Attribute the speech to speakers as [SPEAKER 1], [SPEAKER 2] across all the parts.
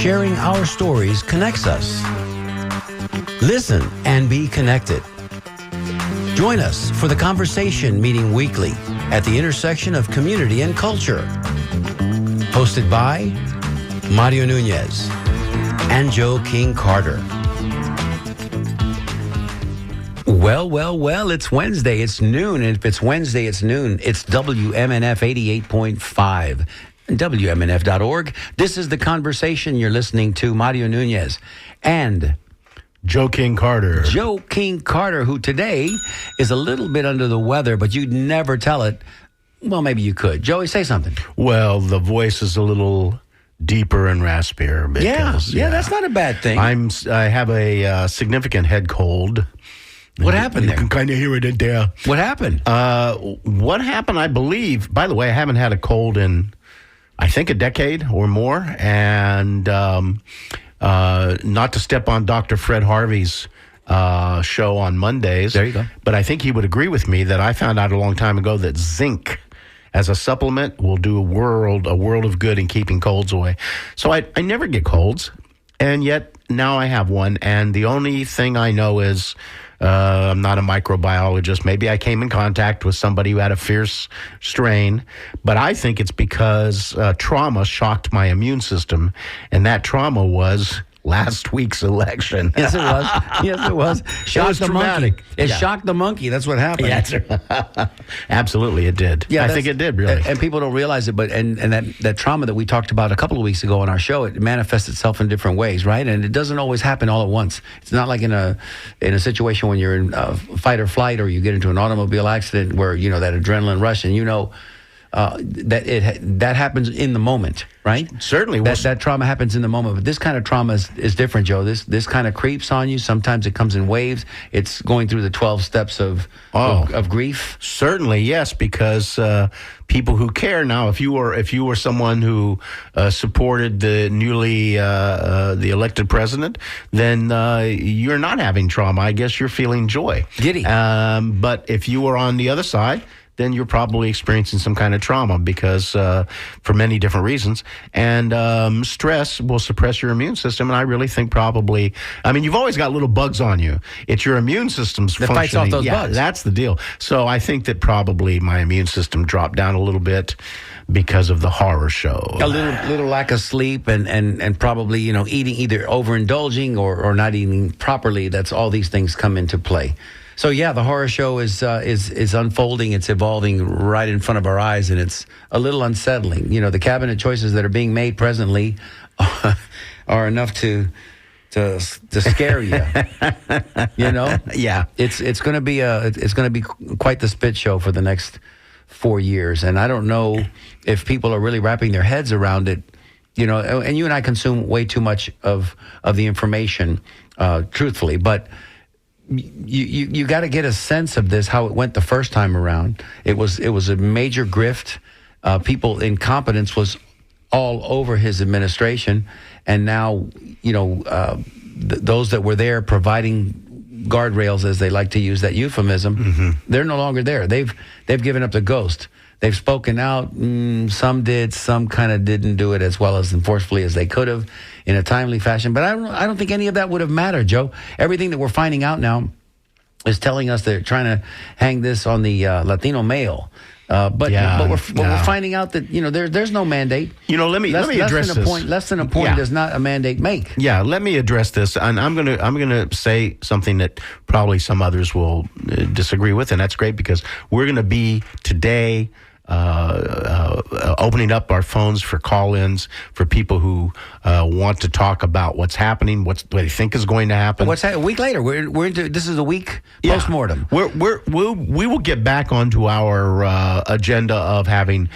[SPEAKER 1] sharing our stories connects us. Listen and be connected. Join us for the conversation meeting weekly at the intersection of community and culture. Hosted by Mario Nunez and Joe King Carter. Well, it's Wednesday. It's noon. And if it's Wednesday, it's noon. It's WMNF 88.5 and WMNF.org. This is the conversation. You're listening to Mario Nunez and
[SPEAKER 2] Joe King Carter.
[SPEAKER 1] Joe King Carter, who today is a little bit under the weather, but you'd never tell it. Well, maybe you could. Joey, say something.
[SPEAKER 2] Well, the voice is a little deeper and raspier. Because,
[SPEAKER 1] yeah, that's not a bad thing.
[SPEAKER 2] I have a significant head cold.
[SPEAKER 1] What happened there?
[SPEAKER 2] You can kind of hear it in there.
[SPEAKER 1] What happened?
[SPEAKER 2] What happened, I believe, by the way, I haven't had a cold in, I think, a decade or more. And not to step on Dr. Fred Harvey's show on Mondays.
[SPEAKER 1] There you go.
[SPEAKER 2] But I think he would agree with me that I found out a long time ago that zinc as a supplement will do a world of good in keeping colds away. So I never get colds, and yet now I have one. And the only thing I know is I'm not a microbiologist. Maybe I came in contact with somebody who had a fierce strain, but I think it's because trauma shocked my immune system, and that trauma was last week's election.
[SPEAKER 1] Yes, it was. Shocked the
[SPEAKER 2] traumatic.
[SPEAKER 1] Monkey. It shocked the monkey. That's what happened.
[SPEAKER 2] Yeah, absolutely, it did.
[SPEAKER 1] Yeah,
[SPEAKER 2] I think it did, really.
[SPEAKER 1] And people don't realize it, but and that trauma that we talked about a couple of weeks ago on our show, it manifests itself in different ways, right? And it doesn't always happen all at once. It's not like in a situation when you're in fight or flight, or you get into an automobile accident where that adrenaline rush, and that happens in the moment, right?
[SPEAKER 2] Certainly.
[SPEAKER 1] That trauma happens in the moment. But this kind of trauma is different, Joe. This kind of creeps on you. Sometimes it comes in waves. It's going through the 12 steps of grief.
[SPEAKER 2] Certainly, yes, because people who care now, if you were someone who supported the newly the elected president, then you're not having trauma. I guess you're feeling joy.
[SPEAKER 1] Giddy.
[SPEAKER 2] But if you were on the other side, then you're probably experiencing some kind of trauma because for many different reasons. And stress will suppress your immune system. And I really think you've always got little bugs on you. It's your immune system's
[SPEAKER 1] that
[SPEAKER 2] functioning.
[SPEAKER 1] fights off those bugs.
[SPEAKER 2] That's the deal. So I think that probably my immune system dropped down a little bit because of the horror show.
[SPEAKER 1] A little lack of sleep and probably, eating, either overindulging or not eating properly. That's all these things come into play. So yeah, the horror show is unfolding. It's evolving right in front of our eyes, and it's a little unsettling. The cabinet choices that are being made presently are enough to scare you.
[SPEAKER 2] Yeah.
[SPEAKER 1] It's going to be quite the spit show for the next 4 years, and I don't know if people are really wrapping their heads around it. And you and I consume way too much of the information, truthfully, but. You got to get a sense of this, how it went the first time around. It was a major grift. Incompetence was all over his administration, and now those that were there providing guardrails, as they like to use that euphemism, they're no longer there. They've given up the ghost. They've spoken out. Some did. Some kind of didn't do it as well as and forcefully as they could have in a timely fashion. But I don't think any of that would have mattered, Joe. Everything that we're finding out now is telling us they're trying to hang this on the Latino male. But we're finding out that there's no mandate.
[SPEAKER 2] Let me address this.
[SPEAKER 1] Less than a point does not a mandate make.
[SPEAKER 2] Yeah, let me address this, and I'm gonna say something that probably some others will disagree with, and that's great because we're gonna be today. Opening up our phones for call-ins for people who want to talk about what's happening, what they think is going to happen.
[SPEAKER 1] A week later? We're into this is a week postmortem.
[SPEAKER 2] We will get back onto our agenda of having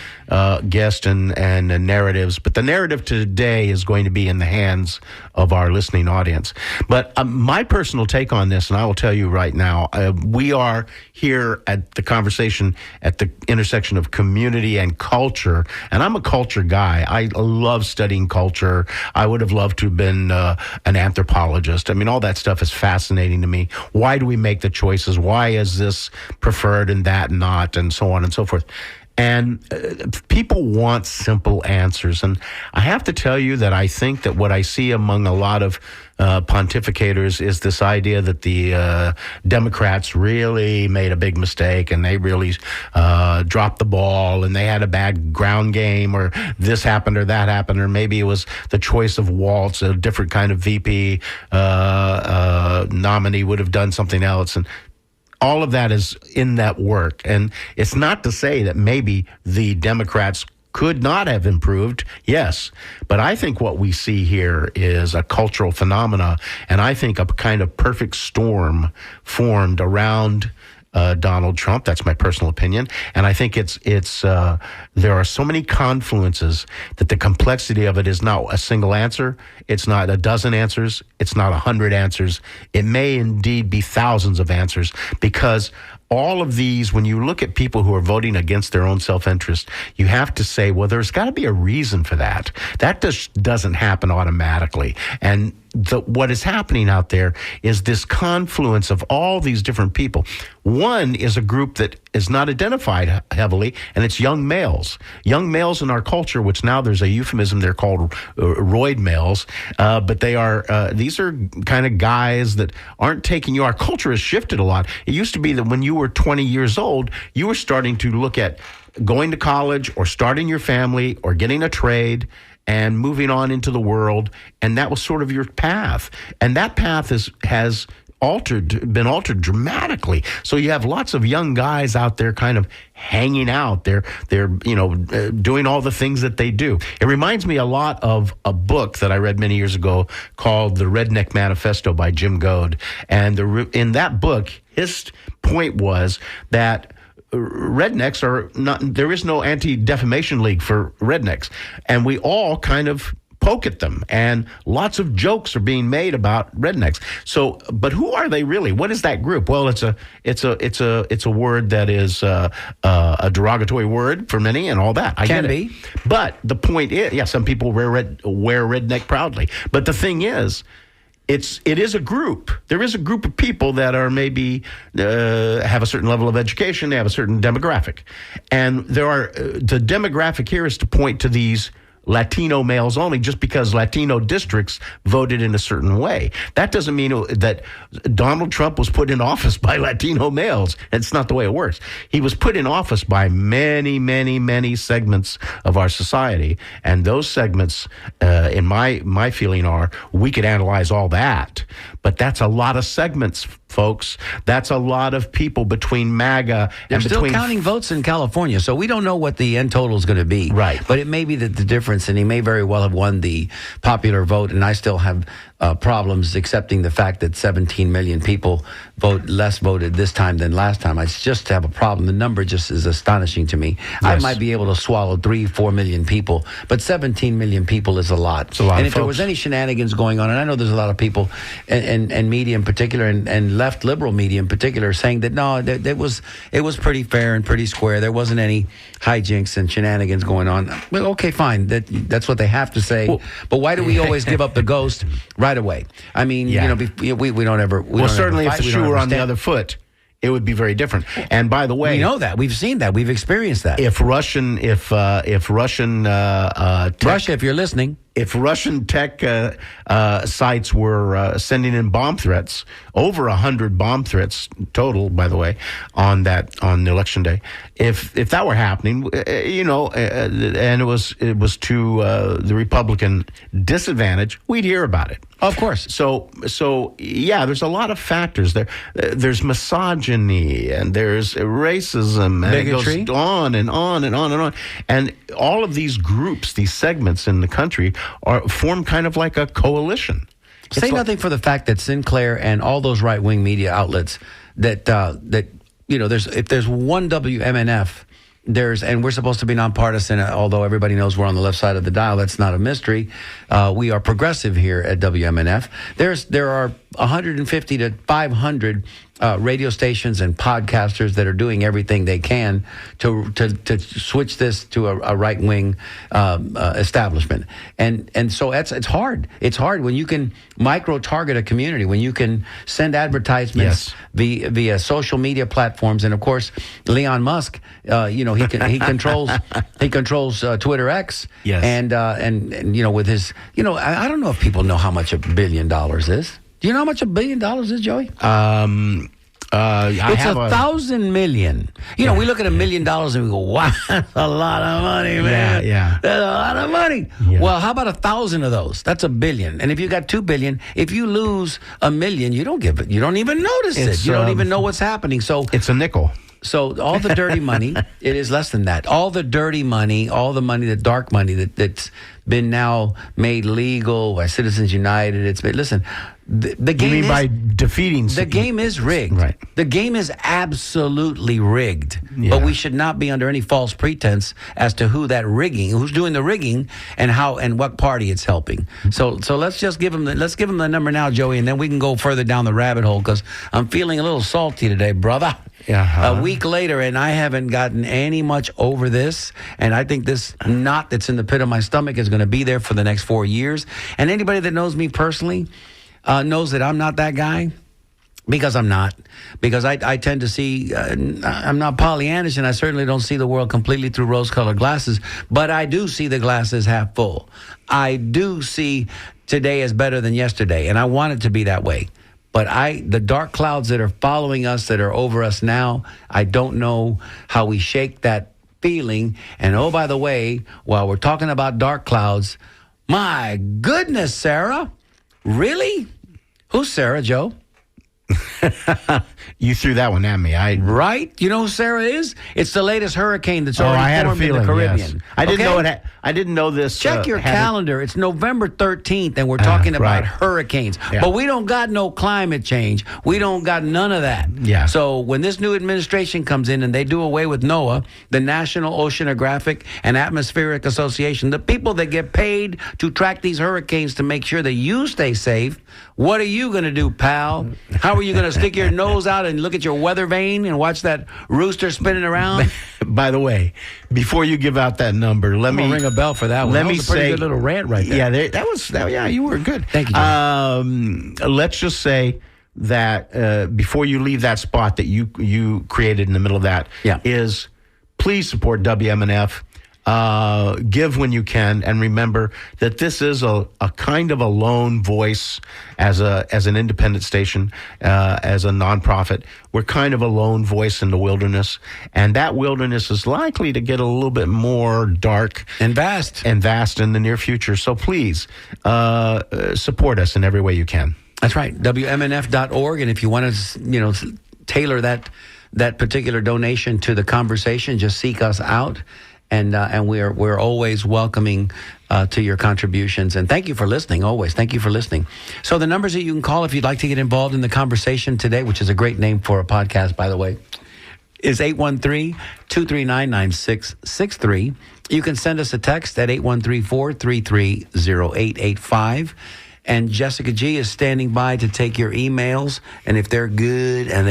[SPEAKER 2] guests and narratives, but the narrative today is going to be in the hands of our listening audience. But my personal take on this, and I will tell you right now, we are here at the conversation at the intersection of community and culture, and I'm a culture guy. I love studying culture. I would have loved to have been an anthropologist. I mean, all that stuff is fascinating to me. Why do we make the choices? Why is this preferred and that not, and so on and so forth? And people want simple answers. And I have to tell you that I think that what I see among a lot of pontificators is this idea that the Democrats really made a big mistake and they really dropped the ball and they had a bad ground game, or this happened or that happened, or maybe it was the choice of Waltz, a different kind of VP nominee would have done something else. And all of that is in that work. And it's not to say that maybe the Democrats could not have improved. Yes. But I think what we see here is a cultural phenomena. And I think a kind of perfect storm formed around Donald Trump. That's my personal opinion. And I think there are so many confluences that the complexity of it is not a single answer. It's not a dozen answers. It's not 100 answers. It may indeed be thousands of answers, because all of these, when you look at people who are voting against their own self-interest, you have to say, well, there's got to be a reason for that. That just doesn't happen automatically. And what is happening out there is this confluence of all these different people. One is a group that is not identified heavily, and it's young males. Young males in our culture, which now there's a euphemism, they're called roid males, but these are kind of guys that aren't taking you. Our culture has shifted a lot. It used to be that when you were 20 years old, you were starting to look at going to college or starting your family or getting a trade and moving on into the world, and that was sort of your path. And that path has been altered dramatically. So you have lots of young guys out there kind of hanging out. They're doing all the things that they do. It reminds me a lot of a book that I read many years ago called The Redneck Manifesto by Jim Goad. And in that book, his point was that rednecks are not, there is no anti-defamation league for rednecks. And we all kind of poke at them, and lots of jokes are being made about rednecks. So, but who are they really? What is that group? Well, it's a word that is a derogatory word for many, and all that. I
[SPEAKER 1] Can
[SPEAKER 2] get
[SPEAKER 1] be.
[SPEAKER 2] it. But the point is, yeah, some people wear redneck proudly. But the thing is, it is a group. There is a group of people that are maybe have a certain level of education. They have a certain demographic, and the demographic here is to point to these Latino males only, just because Latino districts voted in a certain way. That doesn't mean that Donald Trump was put in office by Latino males. It's not the way it works. He was put in office by many, many, many segments of our society. And those segments, in my feeling, we could analyze all that. But that's a lot of segments, folks. That's a lot of people between MAGA
[SPEAKER 1] They're
[SPEAKER 2] and
[SPEAKER 1] still
[SPEAKER 2] between
[SPEAKER 1] counting votes in California, so we don't know what the end total is going to be.
[SPEAKER 2] Right.
[SPEAKER 1] But it may be that the difference, and he may very well have won the popular vote, and I still have problems accepting the fact that 17 million people less voted this time than last time. I just have a problem. The number just is astonishing to me.
[SPEAKER 2] Yes.
[SPEAKER 1] I might be able to swallow 3-4 million people, but 17 million people is a lot.
[SPEAKER 2] It's a lot
[SPEAKER 1] and
[SPEAKER 2] of
[SPEAKER 1] if there
[SPEAKER 2] folks.
[SPEAKER 1] was any shenanigans going on, and I know there's a lot of people, and media in particular, and left liberal media in particular, saying that no, it was pretty fair and pretty square. There wasn't any hijinks and shenanigans going on. Well, okay, fine. That's what they have to say.
[SPEAKER 2] Well,
[SPEAKER 1] but why do we always give up the ghost right away? I mean,
[SPEAKER 2] Yeah.
[SPEAKER 1] we don't ever.
[SPEAKER 2] Well, certainly if the shoe were on the other foot, it would be very different. And by the way,
[SPEAKER 1] we know that. We've seen that. We've experienced that.
[SPEAKER 2] if Russian tech,
[SPEAKER 1] Russia, if you're listening.
[SPEAKER 2] if Russian tech sites were sending in bomb threats, over 100 bomb threats total, by the way, on election day, if that were happening, and it was to the Republican disadvantage, we'd hear about it.
[SPEAKER 1] Of course.
[SPEAKER 2] So yeah, there's a lot of factors there. There's misogyny and there's racism and
[SPEAKER 1] Bigotry.
[SPEAKER 2] it goes on and on and on and on. And all of these groups, these segments in the country form kind of like a coalition.
[SPEAKER 1] Say nothing for the fact that Sinclair and all those right-wing media outlets that if there's one WMNF, and we're supposed to be nonpartisan, although everybody knows we're on the left side of the dial. That's not a mystery. We are progressive here at WMNF. There are 150 to 500 radio stations and podcasters that are doing everything they can to switch this to a right wing establishment, and so it's hard. It's hard when you can micro target a community, when you can send advertisements via social media platforms, and of course, Elon Musk, he controls Twitter X, and with his, I don't know if people know how much $1 billion is. Do you know how much $1 billion is, Joey?
[SPEAKER 2] It's
[SPEAKER 1] 1,000 million. We look at $1 million and we go, wow, that's a lot of money, man.
[SPEAKER 2] Yeah.
[SPEAKER 1] That's a lot of money. Yeah. Well, how about 1,000 of those? That's $1 billion. And if you got $2 billion, if you lose $1 million, you don't give it. You don't even notice it. You don't even know what's happening. So
[SPEAKER 2] it's a nickel.
[SPEAKER 1] So all the dirty money, it is less than that. All the dirty money, all the money, the dark money that's been now made legal by Citizens United. It's been, listen, the game
[SPEAKER 2] you mean by defeating
[SPEAKER 1] the game is rigged.
[SPEAKER 2] Right.
[SPEAKER 1] The game is absolutely rigged.
[SPEAKER 2] Yeah.
[SPEAKER 1] But we should not be under any false pretense as to who's doing the rigging, and how and what party it's helping. So let's just give them the number now, Joey, and then we can go further down the rabbit hole, because I'm feeling a little salty today, brother. A week later, and I haven't gotten any much over this. And I think this knot that's in the pit of my stomach is going to be there for the next 4 years. And anybody that knows me personally knows that I'm not that guy, because I'm not. Because I tend to see, I'm not Pollyannish, and I certainly don't see the world completely through rose-colored glasses. But I do see the glasses half full. I do see today is better than yesterday, and I want it to be that way. But the dark clouds that are following us, that are over us now, I don't know how we shake that feeling. And oh, by the way, while we're talking about dark clouds, my goodness, Sarah, really? Who's Sarah, Joe?
[SPEAKER 2] You threw that one at me.
[SPEAKER 1] Right? You know who Sarah is? It's the latest hurricane that's already formed in the Caribbean.
[SPEAKER 2] Yes. I didn't know it. I didn't know this.
[SPEAKER 1] Check your calendar. It's November 13th, and we're talking about hurricanes.
[SPEAKER 2] Yeah.
[SPEAKER 1] But we don't got no climate change. We don't got none of that.
[SPEAKER 2] Yeah.
[SPEAKER 1] So when this new administration comes in and they do away with NOAA, the National Oceanographic and Atmospheric Association, the people that get paid to track these hurricanes to make sure that you stay safe, what are you going to do, pal? How are you going to stick your nose out and look at your weather vane and watch that rooster spinning around?
[SPEAKER 2] By the way, before you give out that number, let me
[SPEAKER 1] ring a bell for that one. That was a pretty good little rant right there.
[SPEAKER 2] Yeah, you were good.
[SPEAKER 1] Thank you.
[SPEAKER 2] Let's just say that before you leave that spot that you created in the middle of that, is please support WMNF. Give when you can, and remember that this is a kind of a lone voice as an independent station, as a nonprofit. We're kind of a lone voice in the wilderness, and that wilderness is likely to get a little bit more dark
[SPEAKER 1] and vast
[SPEAKER 2] in the near future. So please support us in every way you can.
[SPEAKER 1] That's right, WMNF.org, and if you want to, tailor that particular donation to the conversation, just seek us out. And we're always welcoming to your contributions. And thank you for listening, always. Thank you for listening. So the numbers that you can call if you'd like to get involved in the conversation today, which is a great name for a podcast, by the way, is 813-239-9663. You can send us a text at 813-433-0885. And Jessica G is standing by to take your emails. And if they're good and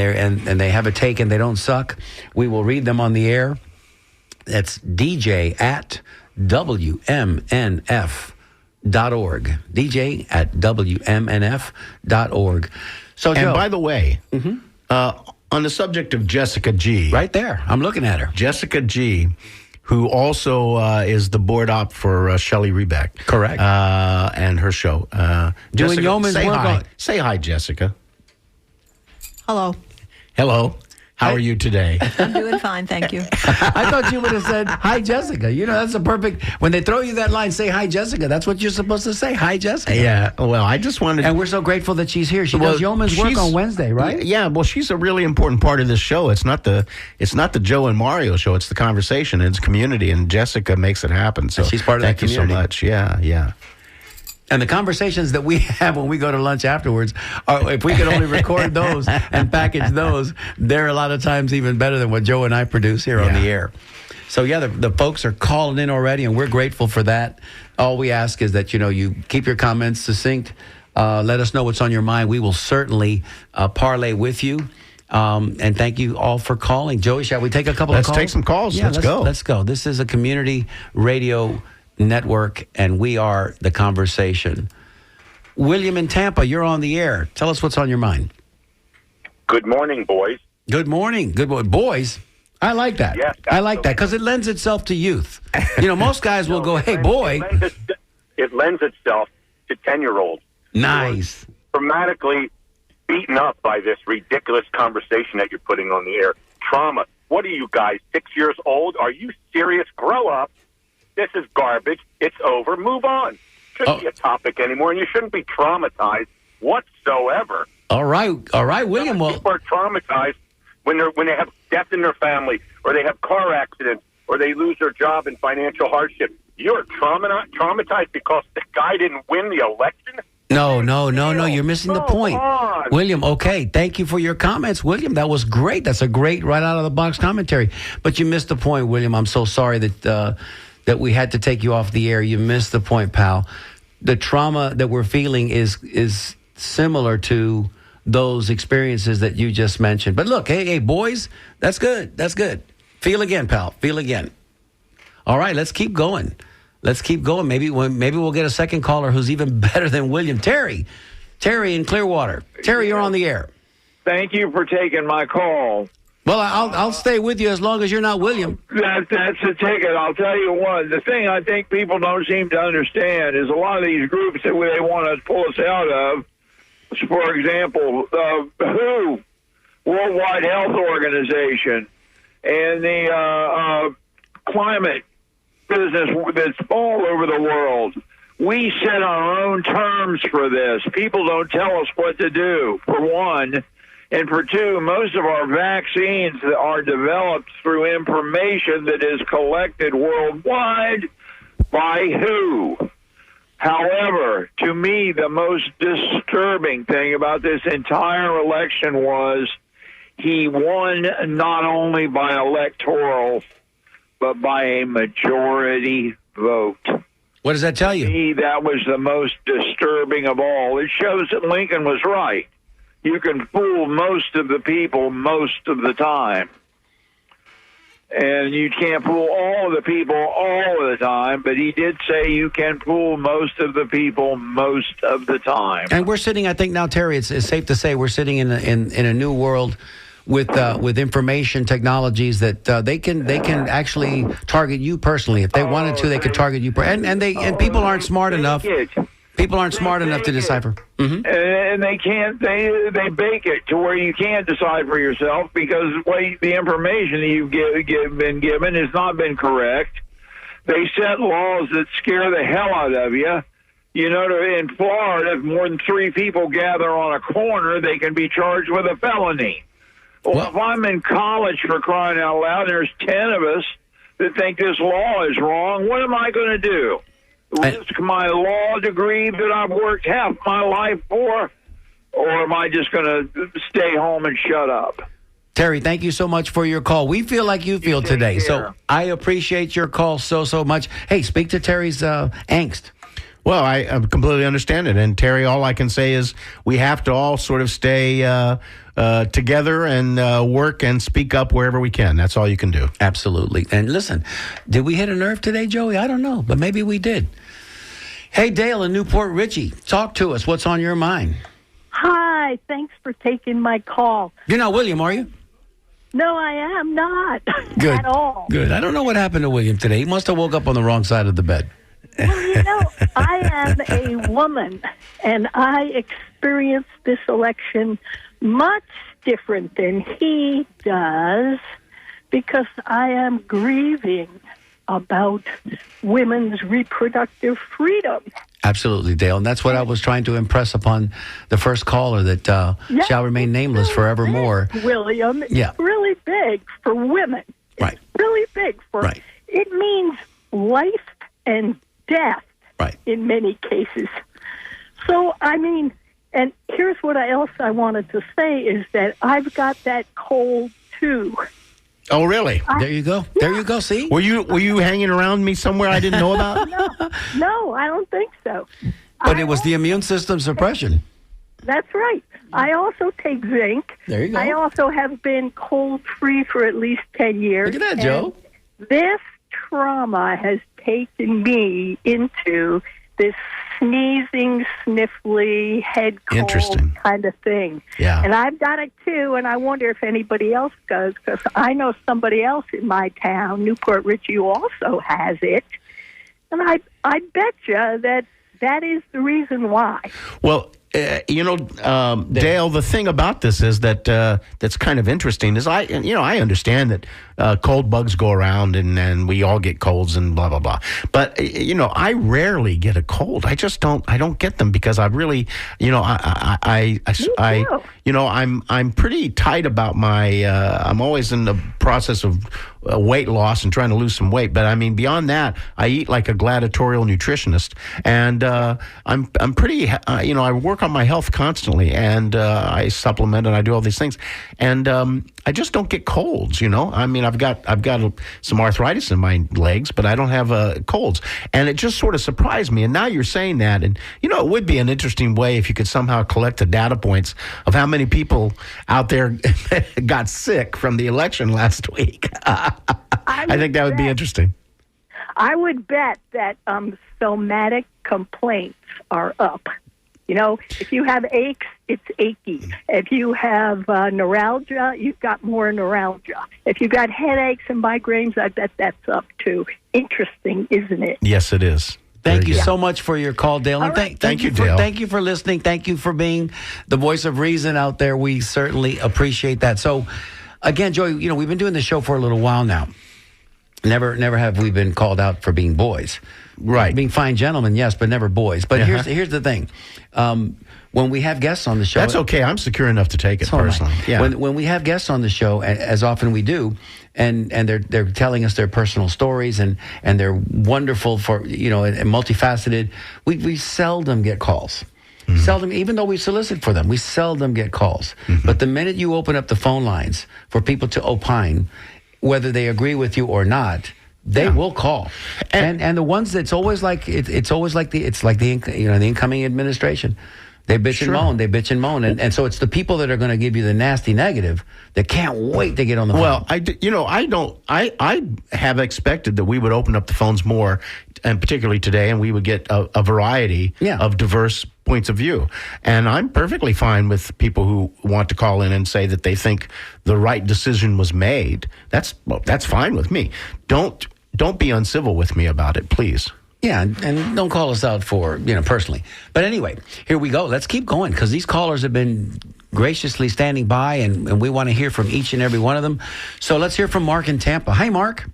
[SPEAKER 1] they have a take and they don't suck, we will read them on the air. That's DJ at WMNF.org. DJ at WMNF.org. So, Joe.
[SPEAKER 2] And by the way, on the subject of Jessica G.
[SPEAKER 1] Right there. I'm looking at her.
[SPEAKER 2] Jessica G., who also is the board op for Shelley Rebeck.
[SPEAKER 1] Correct.
[SPEAKER 2] And her show.
[SPEAKER 1] Doing
[SPEAKER 2] Jessica,
[SPEAKER 1] yeoman's work.
[SPEAKER 2] Say hi, Jessica.
[SPEAKER 3] Hello.
[SPEAKER 2] Hello. How are you today?
[SPEAKER 3] I'm doing fine, thank you.
[SPEAKER 1] I thought you would have said, hi, Jessica. That's a perfect, when they throw you that line, say hi, Jessica. That's what you're supposed to say, hi, Jessica.
[SPEAKER 2] Yeah, well, I just wanted...
[SPEAKER 1] And we're so grateful that she's here. She does yeoman's work on Wednesday, right?
[SPEAKER 2] Yeah, well, she's a really important part of this show. It's not the Joe and Mario show. It's the conversation. It's community, and Jessica makes it happen. So
[SPEAKER 1] and she's part of that community.
[SPEAKER 2] Thank you so much. Yeah.
[SPEAKER 1] And the conversations that we have when we go to lunch afterwards, if we could only record those and package those, they're a lot of times even better than what Joe and I produce here on the air. So, the folks are calling in already, and we're grateful for that. All we ask is that, you keep your comments succinct. Let us know what's on your mind. We will certainly parlay with you. And thank you all for calling. Joey, shall we take a couple of calls?
[SPEAKER 2] Let's take some calls.
[SPEAKER 1] Yeah,
[SPEAKER 2] Let's go.
[SPEAKER 1] Let's go. This is a community radio network, and we are the conversation. William in Tampa, you're on the air. Tell us what's on your mind.
[SPEAKER 4] Good morning, boys.
[SPEAKER 1] Good morning. Good morning. Boys, I like that.
[SPEAKER 4] Yes,
[SPEAKER 1] I like that because it lends itself to youth. You know, most guys will go, hey, boy.
[SPEAKER 4] It lends itself to 10-year-olds.
[SPEAKER 1] Nice.
[SPEAKER 4] Dramatically beaten up by this ridiculous conversation that you're putting on the air. Trauma. What are you guys, 6 years old? Are you serious? Grow up. This is garbage. It's over. Move on. Shouldn't be a topic anymore, and you shouldn't be traumatized whatsoever.
[SPEAKER 1] All right, William. Well,
[SPEAKER 4] People are traumatized when they have death in their family, or they have car accidents, or they lose their job in financial hardship. You're traumatized because the guy didn't win the election?
[SPEAKER 1] no. You're missing the point.
[SPEAKER 4] On.
[SPEAKER 1] William, okay, thank you for your comments. William, that was great. That's a great right out of the box commentary. But you missed the point, William. I'm so sorry that we had to take you off the air. You missed the point, pal. The trauma that we're feeling is similar to those experiences that you just mentioned. But look, hey, boys, that's good. That's good. Feel again, pal. Feel again. All right, let's keep going. Maybe we'll get a second caller who's even better than William. Terry in Clearwater. Terry, you're on the air.
[SPEAKER 5] Thank you for taking my call.
[SPEAKER 1] Well, I'll stay with you as long as you're not William.
[SPEAKER 5] That's the ticket. I'll tell you what. The thing I think people don't seem to understand is a lot of these groups that they want to pull us out of. For example, WHO, Worldwide Health Organization, and the climate business that's all over the world. We set our own terms for this. People don't tell us what to do, for one. And for two, most of our vaccines are developed through information that is collected worldwide by WHO. However, to me, the most disturbing thing about this entire election was he won not only by electoral, but by a majority vote.
[SPEAKER 1] What does that tell you?
[SPEAKER 5] To me, that was the most disturbing of all. It shows that Lincoln was right. You can fool most of the people most of the time. And you can't fool all of the people all of the time, but he did say you can fool most of the people most of the time.
[SPEAKER 1] And we're sitting, I think now, Terry, it's safe to say we're sitting in a new world with information technologies that they can actually target you personally. If they wanted to, they could target you. And people aren't smart enough. People aren't smart enough to decipher. Mm-hmm.
[SPEAKER 5] And they can't. They bake it to where you can't decide for yourself because the information that you've been given has not been correct. They set laws that scare the hell out of you. You know, in Florida, if more than 3 people gather on a corner, they can be charged with a felony. Well, if I'm in college, for crying out loud, there's 10 of us that think this law is wrong, what am I going to do? Risk my law degree that I've worked half my life for, or am I just going to stay home and shut up?
[SPEAKER 1] Terry, thank you so much for your call. We feel like you feel today, so I appreciate your call so much. Hey, speak to Terry's angst.
[SPEAKER 2] Well, I completely understand it. And Terry, all I can say is we have to all sort of stay together and work and speak up wherever we can. That's all you can do.
[SPEAKER 1] Absolutely. And listen, did we hit a nerve today, Joey? I don't know, but maybe we did. Hey, Dale in Newport Richie, talk to us. What's on your mind?
[SPEAKER 6] Hi, thanks for taking my call.
[SPEAKER 1] You're not William, are you?
[SPEAKER 6] No, I am not
[SPEAKER 1] Good.
[SPEAKER 6] at all.
[SPEAKER 1] Good. I don't know what happened to William today. He must have woke up on the wrong side of the bed.
[SPEAKER 6] Well, you know, I am a woman, and I experienced this election much different than he does because I am grieving about women's reproductive freedom.
[SPEAKER 1] Absolutely, Dale. And that's what I was trying to impress upon the first caller that shall remain nameless forevermore.
[SPEAKER 6] Big, William, it's really big for women.
[SPEAKER 1] Right.
[SPEAKER 6] It's really big for it means life and death in many cases. So, I mean, and here's what else I wanted to say is that I've got that cold, too.
[SPEAKER 2] Oh, really?
[SPEAKER 1] There you go. Yeah. There you go. See?
[SPEAKER 2] Were you hanging around me somewhere I didn't know about?
[SPEAKER 6] No, I don't think so.
[SPEAKER 1] But it was the immune system suppression.
[SPEAKER 6] That's right. I also take zinc.
[SPEAKER 1] There you go.
[SPEAKER 6] I also have been cold-free for at least 10 years.
[SPEAKER 1] Look at that,
[SPEAKER 6] and
[SPEAKER 1] Joe.
[SPEAKER 6] This trauma has taken me into this sneezing, sniffly, head cold
[SPEAKER 2] Interesting.
[SPEAKER 6] kind of thing.
[SPEAKER 2] Yeah.
[SPEAKER 6] And I've got it too, and I wonder if anybody else does, because I know somebody else in my town, Newport Richey, who also has it. And I bet you that is the reason why.
[SPEAKER 2] Well, Dale, the thing about this is that that's kind of interesting is I understand that cold bugs go around and we all get colds and blah blah blah. But I rarely get a cold. I just don't get them because I really I'm pretty tight about my I'm always in the process of weight loss and trying to lose some weight. But I mean, beyond that, I eat like a gladiatorial nutritionist, and I'm pretty. I work on my health constantly, and I supplement and I do all these things, and I just don't get colds. I mean, I've got some arthritis in my legs, but I don't have colds, and it just sort of surprised me. And now you're saying that, and it would be an interesting way if you could somehow collect the data points of how many people out there got sick from the election last week. I think that would be interesting.
[SPEAKER 6] I would bet that somatic complaints are up. If you have aches, it's achy. If you have neuralgia, you've got more neuralgia. If you've got headaches and migraines, I bet that's up too. Interesting, isn't it?
[SPEAKER 2] Yes, it is.
[SPEAKER 1] Thank you so much for your call, Dale. And
[SPEAKER 2] Thank you, Dale.
[SPEAKER 1] Thank you for listening. Thank you for being the voice of reason out there. We certainly appreciate that. So, again, Joey, we've been doing the show for a little while now. Never have we been called out for being boys.
[SPEAKER 2] Right.
[SPEAKER 1] Being fine gentlemen, yes, but never boys. But here's the thing. When we have guests on the show...
[SPEAKER 2] That's okay. I'm secure enough to take it personally. Yeah.
[SPEAKER 1] When we have guests on the show, as often we do, and they're telling us their personal stories and they're wonderful for, and multifaceted, we seldom get calls. Mm-hmm. Seldom, even though we solicit for them, we seldom get calls. Mm-hmm. But the minute you open up the phone lines for people to opine, whether they agree with you or not, they will call, and the ones that's always like it's always like the incoming administration. They bitch and moan, and so it's the people that are going to give you the nasty negative that can't wait to get on the phone.
[SPEAKER 2] Well, I have expected that we would open up the phones more, and particularly today, and we would get a variety of diverse points of view. And I'm perfectly fine with people who want to call in and say that they think the right decision was made. That's fine with me. Don't be uncivil with me about it, please.
[SPEAKER 1] Yeah, and don't call us out for, personally. But anyway, here we go. Let's keep going because these callers have been graciously standing by, and we want to hear from each and every one of them. So let's hear from Mark in Tampa. Hi, Mark.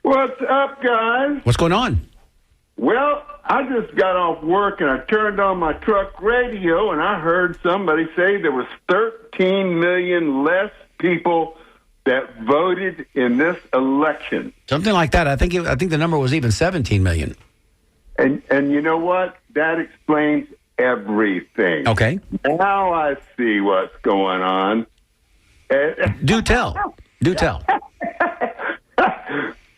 [SPEAKER 7] What's up, guys?
[SPEAKER 1] What's going on?
[SPEAKER 7] Well, I just got off work, and I turned on my truck radio, and I heard somebody say there was 13 million less people that voted in this election.
[SPEAKER 1] Something like that. I think the number was even 17 million.
[SPEAKER 7] And you know what? That explains everything.
[SPEAKER 1] Okay.
[SPEAKER 7] Now I see what's going on.
[SPEAKER 1] Do tell. Do tell.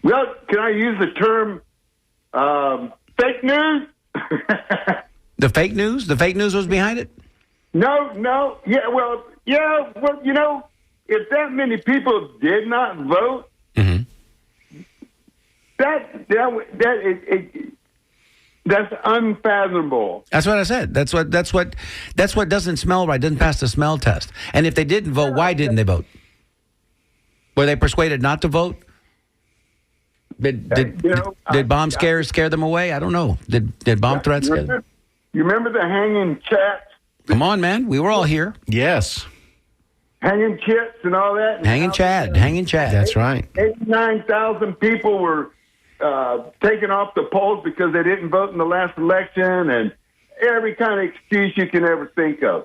[SPEAKER 7] Well, can I use the term fake news?
[SPEAKER 1] The fake news? The fake news was behind it?
[SPEAKER 7] No. Well, if that many people did not vote,
[SPEAKER 1] mm-hmm.
[SPEAKER 7] That's unfathomable.
[SPEAKER 1] That's what I said. That's what doesn't smell right. Doesn't pass the smell test. And if they didn't vote, why didn't they vote? Were they persuaded not to vote? Did bomb scares scare them away? I don't know. Did bomb threats scare them?
[SPEAKER 7] You remember the hanging chats?
[SPEAKER 1] Come on, man. We were all here.
[SPEAKER 2] Yes.
[SPEAKER 7] Hanging chits and all that.
[SPEAKER 1] Hanging Chad.
[SPEAKER 2] That's right.
[SPEAKER 7] 89,000 people were taken off the polls because they didn't vote in the last election, and every kind of excuse you can ever think of.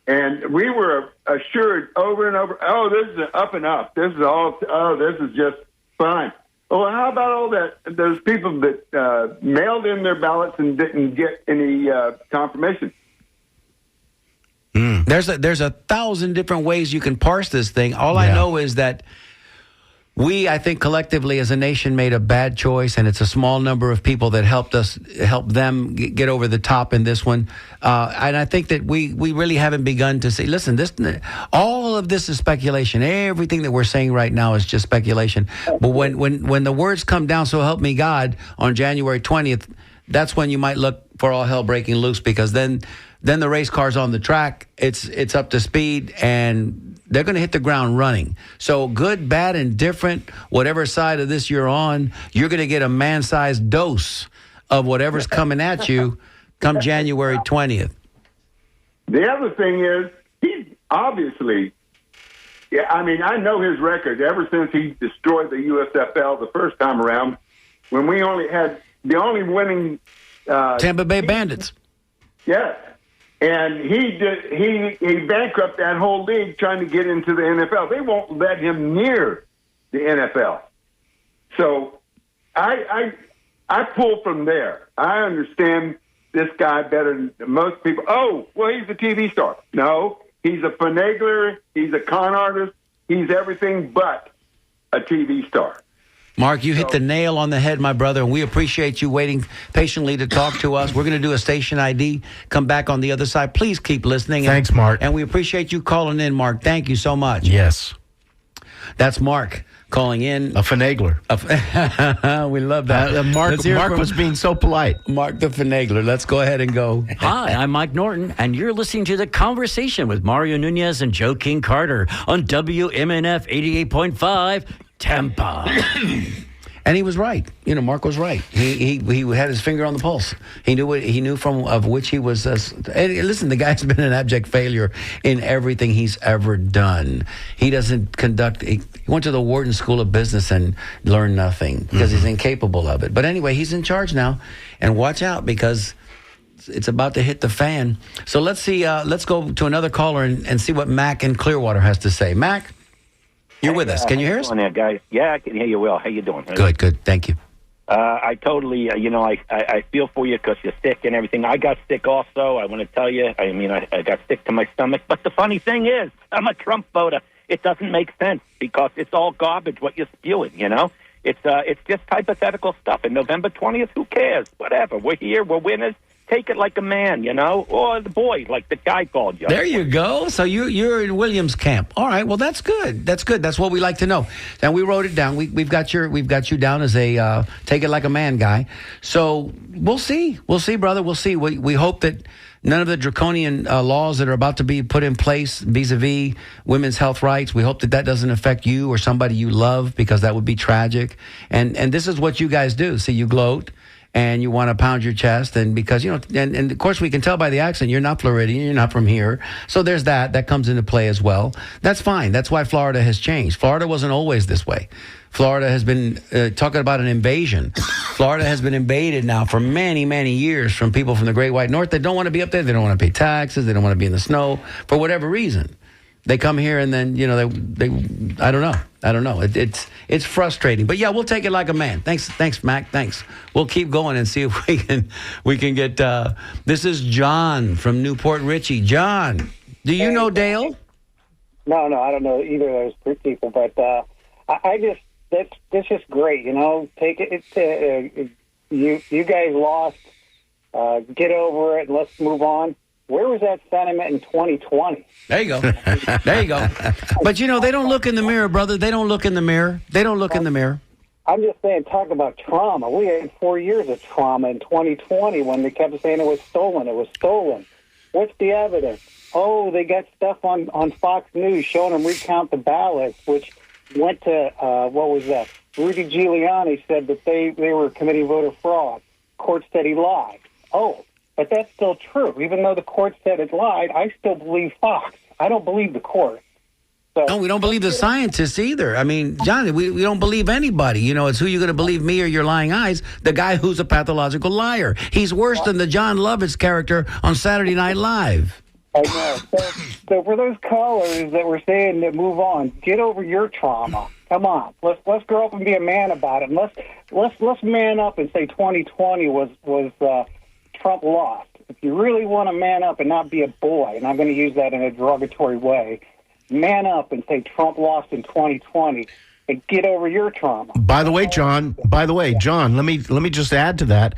[SPEAKER 7] And we were assured over and over, this is up and up. This is just fine. Well, how about all those people that mailed in their ballots and didn't get any confirmation?
[SPEAKER 1] There's 1,000 different ways you can parse this thing. All I know is that we, I think, collectively as a nation made a bad choice, and it's a small number of people that help them get over the top in this one. And I think that we really haven't begun to say, listen, all of this is speculation. Everything that we're saying right now is just speculation. But when the words come down, so help me God, on January 20th, that's when you might look for all hell breaking loose, because then the race car's on the track, it's up to speed, and they're going to hit the ground running. So good, bad, and different, whatever side of this you're on, you're going to get a man-sized dose of whatever's coming at you come January 20th.
[SPEAKER 7] The other thing is, he's obviously, I know his record ever since he destroyed the USFL the first time around, when we only had the only winning
[SPEAKER 1] Tampa Bay Bandits.
[SPEAKER 7] Yes. And he bankrupted that whole league trying to get into the NFL. They won't let him near the NFL. So I pull from there. I understand this guy better than most people. Oh, well, he's a TV star. No, he's a finagler. He's a con artist. He's everything but a TV star.
[SPEAKER 1] Mark, you hit the nail on the head, my brother, and we appreciate you waiting patiently to talk to us. We're going to do a station ID, come back on the other side. Please keep listening.
[SPEAKER 2] Thanks, Mark.
[SPEAKER 1] And we appreciate you calling in, Mark. Thank you so much.
[SPEAKER 2] Yes.
[SPEAKER 1] That's Mark calling in.
[SPEAKER 2] A finagler.
[SPEAKER 1] We love that.
[SPEAKER 2] Mark was being so polite.
[SPEAKER 1] Mark the finagler. Let's go ahead and go.
[SPEAKER 8] Hi, I'm Mike Norton, and you're listening to The Conversation with Mario Nunez and Joe King Carter on WMNF 88.5 Tampa.
[SPEAKER 1] And he was right. Mark was right. He had his finger on the pulse. He knew of which he was. And listen, the guy's been an abject failure in everything he's ever done. He doesn't conduct. He went to the Wharton School of Business and learned nothing because he's incapable of it. But anyway, he's in charge now, and watch out because it's about to hit the fan. So let's see. Let's go to another caller and see what Mac in Clearwater has to say. Mac. You're with us. Can you hear us?
[SPEAKER 9] There, guys. Yeah, I can hear you well. How you doing?
[SPEAKER 1] Good. Thank you.
[SPEAKER 9] I totally, I feel for you because you're sick and everything. I got sick also. I want to tell you. I got sick to my stomach. But the funny thing is, I'm a Trump voter. It doesn't make sense because it's all garbage what you're spewing, It's just hypothetical stuff. And November 20th, who cares? Whatever. We're here. We're winners. Take it like a man, or the boy, like the guy called you.
[SPEAKER 1] There you go. So you're in Williams' camp. All right. Well, that's good. That's good. That's what we like to know. And we wrote it down. We've got you down as a take it like a man guy. So we'll see. We'll see, brother. We'll see. We hope that none of the draconian laws that are about to be put in place vis-a-vis women's health rights, we hope that doesn't affect you or somebody you love, because that would be tragic. And this is what you guys do. See, you gloat. And you want to pound your chest, and because, and of course we can tell by the accent, you're not Floridian, you're not from here. So there's that comes into play as well. That's fine. That's why Florida has changed. Florida wasn't always this way. Florida has been, talking about an invasion. Florida has been invaded now for many, many years from people from the Great White North that don't want to be up there. They don't want to pay taxes. They don't want to be in the snow for whatever reason. They come here and then, they I don't know. It's frustrating. But yeah, we'll take it like a man. Thanks, Mac. Thanks. We'll keep going and see if we can get. This is John from Newport Richey. John, do you know Dale?
[SPEAKER 10] No, I don't know either of those people. But I just that's just great. Take it. You guys lost. Get over it. Let's move on. Where was that sentiment in 2020?
[SPEAKER 1] There you go. But, they don't look in the mirror, brother. They don't look in the mirror.
[SPEAKER 10] I'm just saying, talk about trauma. We had 4 years of trauma in 2020 when they kept saying it was stolen. It was stolen. What's the evidence? Oh, they got stuff on Fox News showing them recount the ballots, which went to, what was that? Rudy Giuliani said that they were committing voter fraud. Court said he lied. Oh. But that's still true. Even though the court said it lied, I still believe Fox. I don't believe the court. So,
[SPEAKER 1] no, we don't believe the scientists either. I mean, Johnny, we don't believe anybody. It's who you're going to believe, me or your lying eyes, the guy who's a pathological liar. He's worse than the John Lovitz character on Saturday Night Live.
[SPEAKER 10] I know. So for those callers that were saying that move on, get over your trauma. Come on. Let's grow up and be a man about it. Let's man up and say 2020 was Trump lost. If you really want to man up and not be a boy, and I'm going to use that in a derogatory way, man up and say Trump lost in 2020. and get over your trauma.
[SPEAKER 2] By the way, John. Let me just add to that.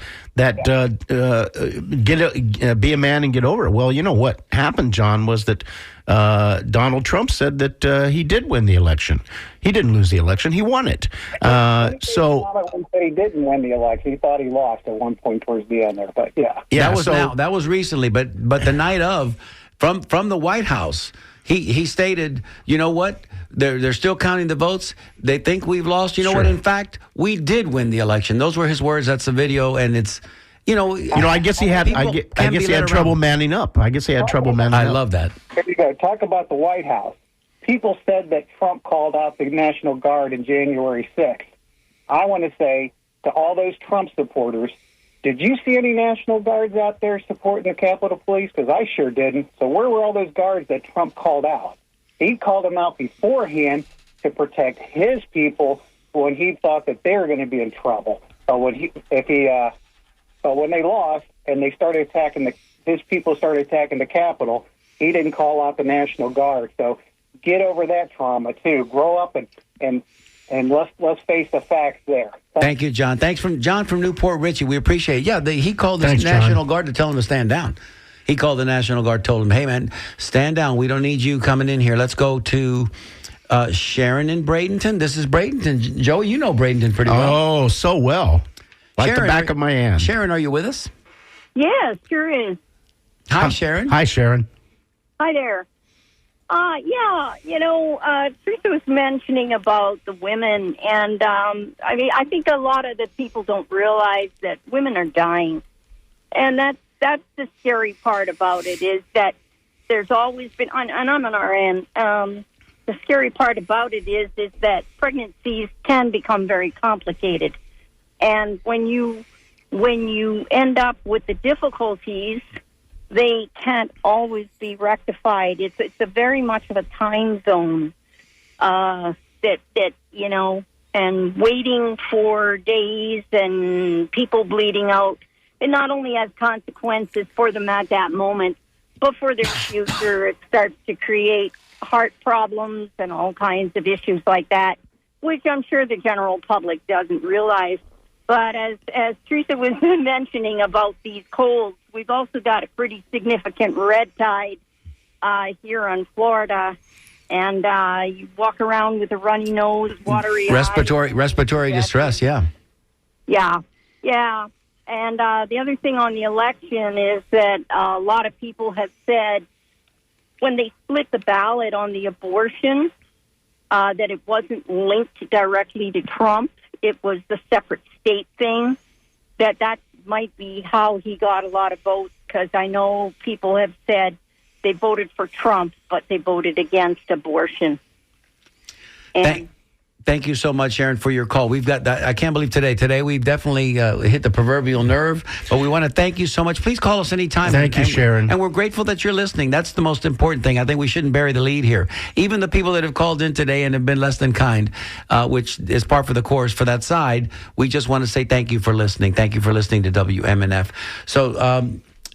[SPEAKER 2] Be a man and get over it. Well, you know what happened, John, was that Donald Trump said that he did win the election. He didn't lose the election; he won it.
[SPEAKER 10] He said he didn't win the election. He thought he lost at one point towards the end there. But yeah,
[SPEAKER 1] that was recently. But the night of, from the White House, he stated, you know what? They're still counting the votes. They think we've lost. You know what? In fact, we did win the election. Those were his words. That's the video, and it's,
[SPEAKER 2] I guess he had. I guess he had trouble manning up. I love that.
[SPEAKER 10] There you go. Talk about the White House. People said that Trump called out the National Guard in January 6th. I want to say to all those Trump supporters, did you see any National Guards out there supporting the Capitol Police? Because I sure didn't. So where were all those guards that Trump called out? He called them out beforehand to protect his people when he thought that they were going to be in trouble. So when they lost and they started attacking his people started attacking the Capitol, he didn't call out the National Guard. So get over that trauma too. Grow up and let's face the facts there.
[SPEAKER 1] Thank you, John. Thanks John from Newport Richey. We appreciate it. Yeah, he called the National Guard to tell him to stand down. He called the National Guard, told him, hey, man, stand down. We don't need you coming in here. Let's go to Sharon in Bradenton. This is Bradenton. Joe, you know Bradenton pretty well.
[SPEAKER 2] Oh, so well. Like
[SPEAKER 1] Sharon,
[SPEAKER 2] the back of my hand.
[SPEAKER 1] Sharon, are you with us?
[SPEAKER 6] Yes, sure is.
[SPEAKER 1] Hi, Sharon.
[SPEAKER 2] Hi, Sharon.
[SPEAKER 6] Hi there. Teresa was mentioning about the women, and I think a lot of the people don't realize that women are dying, and that's the scary part about it, is that there's always been, and I'm on our end, the scary part about it is that pregnancies can become very complicated. And when you end up with the difficulties, they can't always be rectified. It's a very much of a time zone and waiting for days and people bleeding out. It not only has consequences for them at that moment, but for their future. It starts to create heart problems and all kinds of issues like that, which I'm sure the general public doesn't realize. But as Teresa was mentioning about these colds, we've also got a pretty significant red tide here in Florida. And you walk around with a runny nose, watery eyes.
[SPEAKER 1] Respiratory distress, yeah.
[SPEAKER 6] Yeah. And the other thing on the election is that a lot of people have said when they split the ballot on the abortion, that it wasn't linked directly to Trump. It was the separate state thing, that might be how he got a lot of votes, because I know people have said they voted for Trump, but they voted against abortion. And
[SPEAKER 1] Thank you so much, Sharon, for your call. We've got that. I can't believe today we've definitely hit the proverbial nerve, but we want to thank you so much. Please call us anytime.
[SPEAKER 2] Thank you, Sharon.
[SPEAKER 1] And we're grateful that you're listening. That's the most important thing. I think we shouldn't bury the lead here. Even the people that have called in today and have been less than kind, which is par for the course for that side, we just want to say thank you for listening. Thank you for listening to WMNF. So,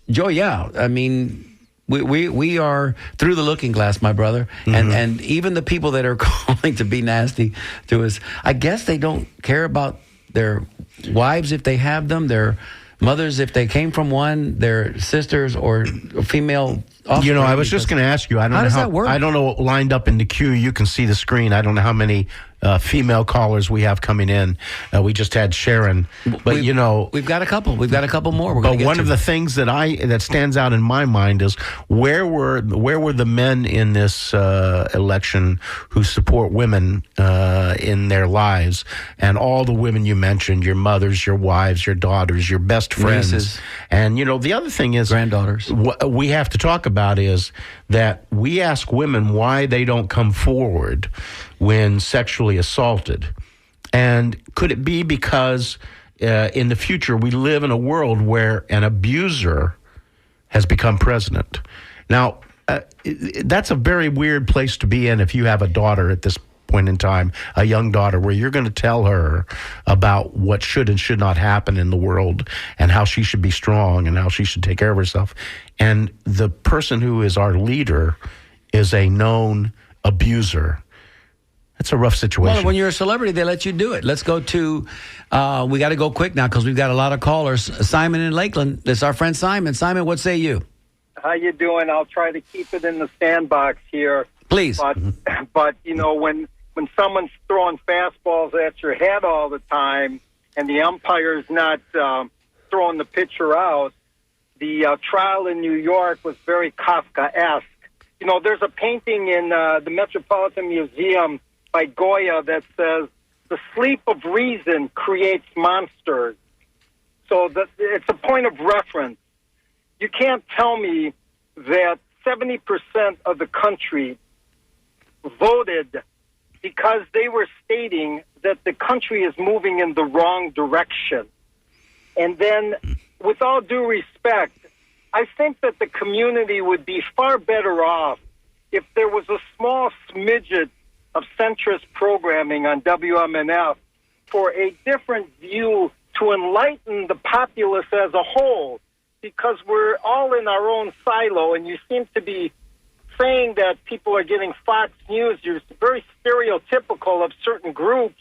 [SPEAKER 1] Joe, I mean, we are through the looking glass, my brother. Mm-hmm. And even the people that are calling to be nasty to us, I guess they don't care about their wives if they have them, their mothers if they came from one, their sisters or female offspring.
[SPEAKER 2] I was just going to ask you. I don't know
[SPEAKER 1] how does that work?
[SPEAKER 2] I don't know. Lined up in the queue, you can see the screen. I don't know how many female callers we have coming in. We just had Sharon, but
[SPEAKER 1] we've got a couple. We've got a couple more.
[SPEAKER 2] But one of the things that stands out in my mind is where were the men in this election who support women in their lives, and all the women you mentioned, your mothers, your wives, your daughters, your best friends,
[SPEAKER 1] nieces.
[SPEAKER 2] And the other thing is
[SPEAKER 1] granddaughters.
[SPEAKER 2] What we have to talk about is that we ask women why they don't come forward when sexually assaulted. And could it be because in the future we live in a world where an abuser has become president? Now, that's a very weird place to be in if you have a daughter at this point in time, a young daughter, where you're going to tell her about what should and should not happen in the world and how she should be strong and how she should take care of herself. And the person who is our leader is a known abuser. That's a rough situation.
[SPEAKER 1] Well, when you're a celebrity, they let you do it. Let's go to, we got to go quick now because we've got a lot of callers. Simon in Lakeland. This is our friend Simon. Simon, what say you?
[SPEAKER 11] How you doing? I'll try to keep it in the sandbox here.
[SPEAKER 1] Please.
[SPEAKER 11] But you know, when someone's throwing fastballs at your head all the time and the umpire's not throwing the pitcher out, the trial in New York was very Kafkaesque. You know, there's a painting in the Metropolitan Museum by Goya that says, "The sleep of reason creates monsters." So it's a point of reference. You can't tell me that 70% of the country voted because they were stating that the country is moving in the wrong direction. And then, with all due respect, I think that the community would be far better off if there was a small smidget of centrist programming on WMNF for a different view to enlighten the populace as a whole, because we're all in our own silo, and you seem to be saying that people are getting Fox News. You're very stereotypical of certain groups,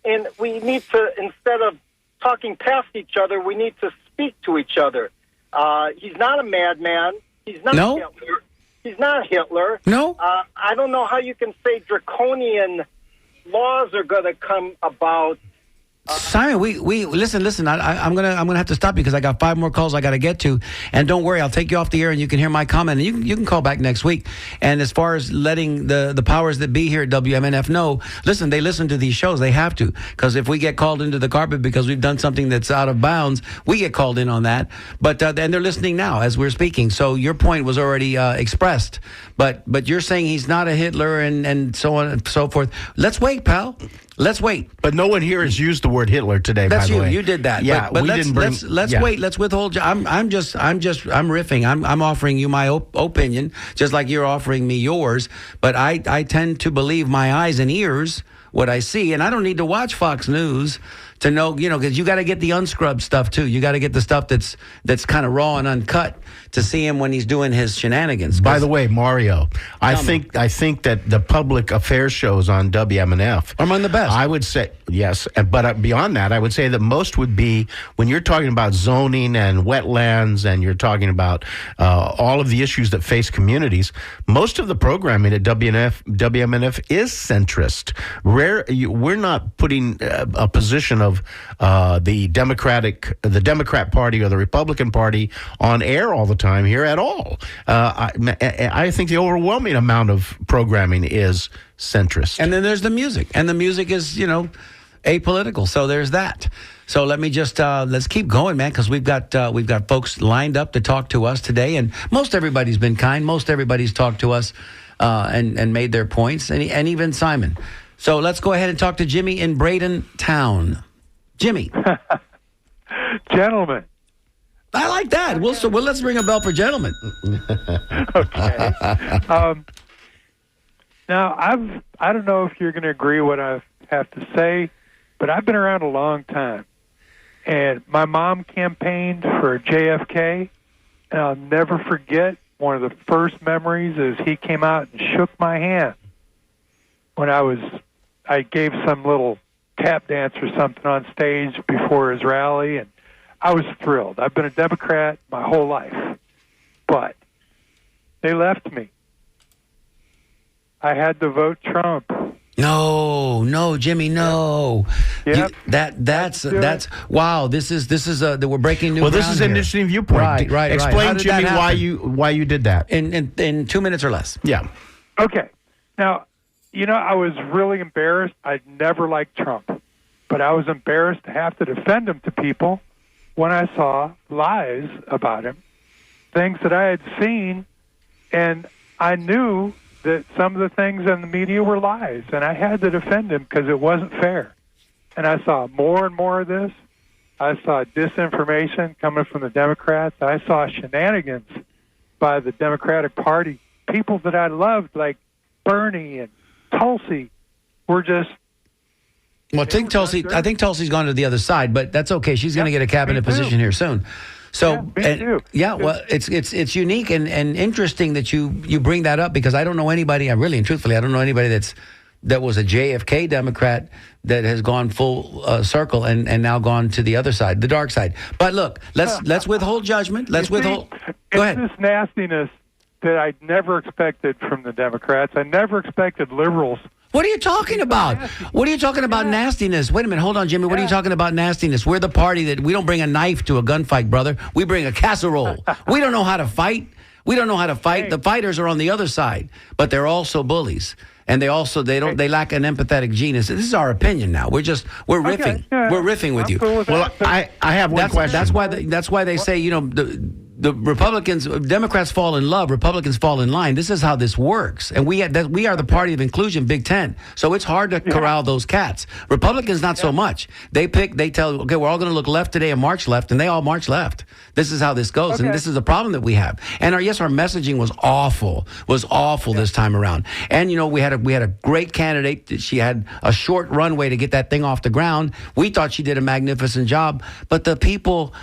[SPEAKER 11] and we need to, instead of talking past each other, we need to speak to each other. He's not a madman. He's not Hitler. He's not Hitler.
[SPEAKER 1] No.
[SPEAKER 11] I don't know how you can say draconian laws are going to come about.
[SPEAKER 1] Simon, we listen. I'm gonna have to stop you because I got 5 more calls I got to get to, and don't worry, I'll take you off the air and you can hear my comment. And you can call back next week. And as far as letting the powers that be here at WMNF know, listen, they listen to these shows. They have to, because if we get called into the carpet because we've done something that's out of bounds, we get called in on that. But and they're listening now as we're speaking. So your point was already expressed. But you're saying he's not a Hitler and so on and so forth. Let's wait, pal. Let's wait.
[SPEAKER 2] But no one here has used the word Hitler today.
[SPEAKER 1] That's
[SPEAKER 2] by the way.
[SPEAKER 1] You did that.
[SPEAKER 2] Yeah,
[SPEAKER 1] but
[SPEAKER 2] we
[SPEAKER 1] let's,
[SPEAKER 2] didn't bring.
[SPEAKER 1] Let's wait. Let's withhold. I'm riffing. I'm offering you my opinion, just like you're offering me yours. But I tend to believe my eyes and ears what I see, and I don't need to watch Fox News to know, because you got to get the unscrubbed stuff too. You got to get the stuff that's kind of raw and uncut to see him when he's doing his shenanigans.
[SPEAKER 2] By the way, Mario, I think that the public affairs shows on WMNF
[SPEAKER 1] are among the best.
[SPEAKER 2] I would say yes, but beyond that, I would say that most would be when you're talking about zoning and wetlands, and you're talking about all of the issues that face communities. Most of the programming at WMNF is centrist. We're not putting a position of the Democrat Party or the Republican Party on air all the time here at all. I think the overwhelming amount of programming is centrist.
[SPEAKER 1] And then there's the music, and the music is apolitical. So there's that. So let me just let's keep going, man, because we've got folks lined up to talk to us today, and most everybody's been kind. Most everybody's talked to us and made their points, and even Simon. So let's go ahead and talk to Jimmy in Braden Town. Jimmy.
[SPEAKER 12] Gentlemen.
[SPEAKER 1] I like that. Well, let's ring a bell for gentlemen.
[SPEAKER 12] Okay. Now, I don't know if you're going to agree what I have to say, but I've been around a long time. And my mom campaigned for JFK, and I'll never forget one of the first memories is he came out and shook my hand when I gave some little tap dance or something on stage before his rally, and I was thrilled. I've been a Democrat my whole life, but they left me. I had to vote Trump.
[SPEAKER 1] No, Jimmy, no.
[SPEAKER 12] Yep.
[SPEAKER 1] That's wow. This is we're breaking new ground.
[SPEAKER 2] Well, this is an interesting viewpoint.
[SPEAKER 1] Right.
[SPEAKER 2] Explain, Jimmy, why you did that
[SPEAKER 1] in 2 minutes or less.
[SPEAKER 2] Yeah.
[SPEAKER 12] Okay. Now, I was really embarrassed. I'd never liked Trump, but I was embarrassed to have to defend him to people when I saw lies about him, things that I had seen, and I knew that some of the things in the media were lies, and I had to defend him because it wasn't fair. And I saw more and more of this. I saw disinformation coming from the Democrats. I saw shenanigans by the Democratic Party. People that I loved, like Bernie and Tulsi, were just...
[SPEAKER 1] Well, I think Tulsi's gone to the other side, but that's okay. She's going to get a cabinet position here soon. So, well, it's unique and interesting that you bring that up, because I don't know anybody, and truthfully, I don't know anybody that's that was a JFK Democrat that has gone full circle and now gone to the other side, the dark side. But look, let's withhold judgment. Let's withhold. Go ahead.
[SPEAKER 12] It's this nastiness that I never expected from the Democrats. I never expected liberals.
[SPEAKER 1] What are you talking about? What are you talking about nastiness? Wait a minute. Hold on, Jimmy. What are you talking about nastiness? We're the party that we don't bring a knife to a gunfight, brother. We bring a casserole. We don't know how to fight. We don't know how to fight. The fighters are on the other side, but they're also bullies. And they lack an empathetic genius. This is our opinion now. We're riffing.
[SPEAKER 12] Yeah.
[SPEAKER 1] We're riffing with you.
[SPEAKER 12] Cool with
[SPEAKER 2] Well,
[SPEAKER 12] that.
[SPEAKER 2] I have one question.
[SPEAKER 1] That's why they say, the Republicans, Democrats fall in love, Republicans fall in line. This is how this works. And we are the party of inclusion, Big Ten. So it's hard to corral those cats. Republicans, not so much. They tell, okay, we're all going to look left today and march left, and they all march left. This is how this goes. And this is the problem that we have. And our messaging was awful this time around. And, we had a great candidate. She had a short runway to get that thing off the ground. We thought she did a magnificent job. But the people...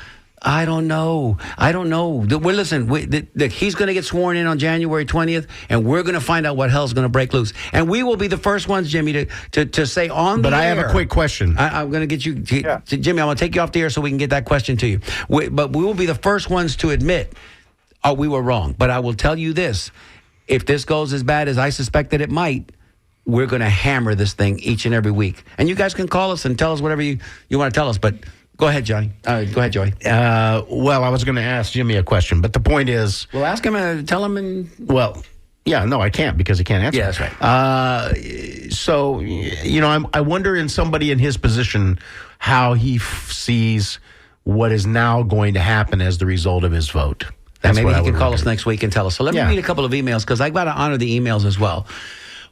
[SPEAKER 1] I don't know. Listen, he's going to get sworn in on January 20th, and we're going to find out what hell's going to break loose. And we will be the first ones, Jimmy, to say on the air.
[SPEAKER 2] But I have a quick question.
[SPEAKER 1] I'm going to get you, Jimmy, I'm going to take you off the air so we can get that question to you. But we will be the first ones to admit, we were wrong. But I will tell you this. If this goes as bad as I suspect that it might, we're going to hammer this thing each and every week. And you guys can call us and tell us whatever you want to tell us, but... Go ahead, Johnny. Go ahead, Joey.
[SPEAKER 2] Well, I was going to ask Jimmy a question, but the point is...
[SPEAKER 1] Well, ask him, tell him and...
[SPEAKER 2] Well, yeah, no, I can't because he can't answer.
[SPEAKER 1] Yeah, that's right.
[SPEAKER 2] So, I wonder in somebody in his position how he sees what is now going to happen as the result of his vote.
[SPEAKER 1] That's maybe he can call us next week and tell us. So let me read a couple of emails because I got to honor the emails as well.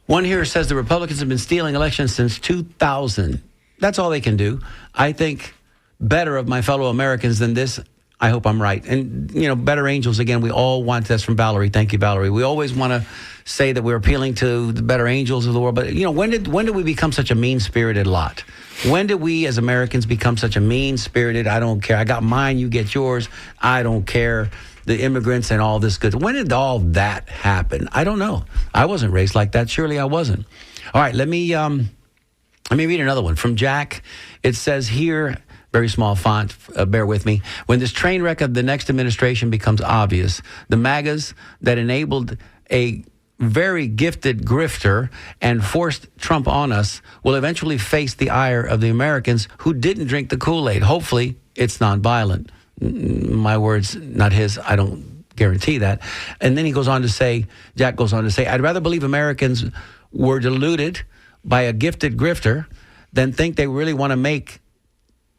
[SPEAKER 1] One here says the Republicans have been stealing elections since 2000. That's all they can do. I think... better of my fellow Americans than this. I hope I'm right. And, better angels, again, we all want, that's from Valerie. Thank you, Valerie. We always want to say that we're appealing to the better angels of the world. But, when did we become such a mean-spirited lot? When did we as Americans become such a mean-spirited, I don't care, I got mine, you get yours, I don't care, the immigrants and all this good. When did all that happen? I don't know. I wasn't raised like that. Surely I wasn't. All right, let me read another one from Jack. It says here... very small font, bear with me. When this train wreck of the next administration becomes obvious, the MAGAs that enabled a very gifted grifter and forced Trump on us will eventually face the ire of the Americans who didn't drink the Kool-Aid. Hopefully, it's nonviolent. My words, not his. I don't guarantee that. And then he goes on to say, Jack goes on to say, I'd rather believe Americans were deluded by a gifted grifter than think they really want to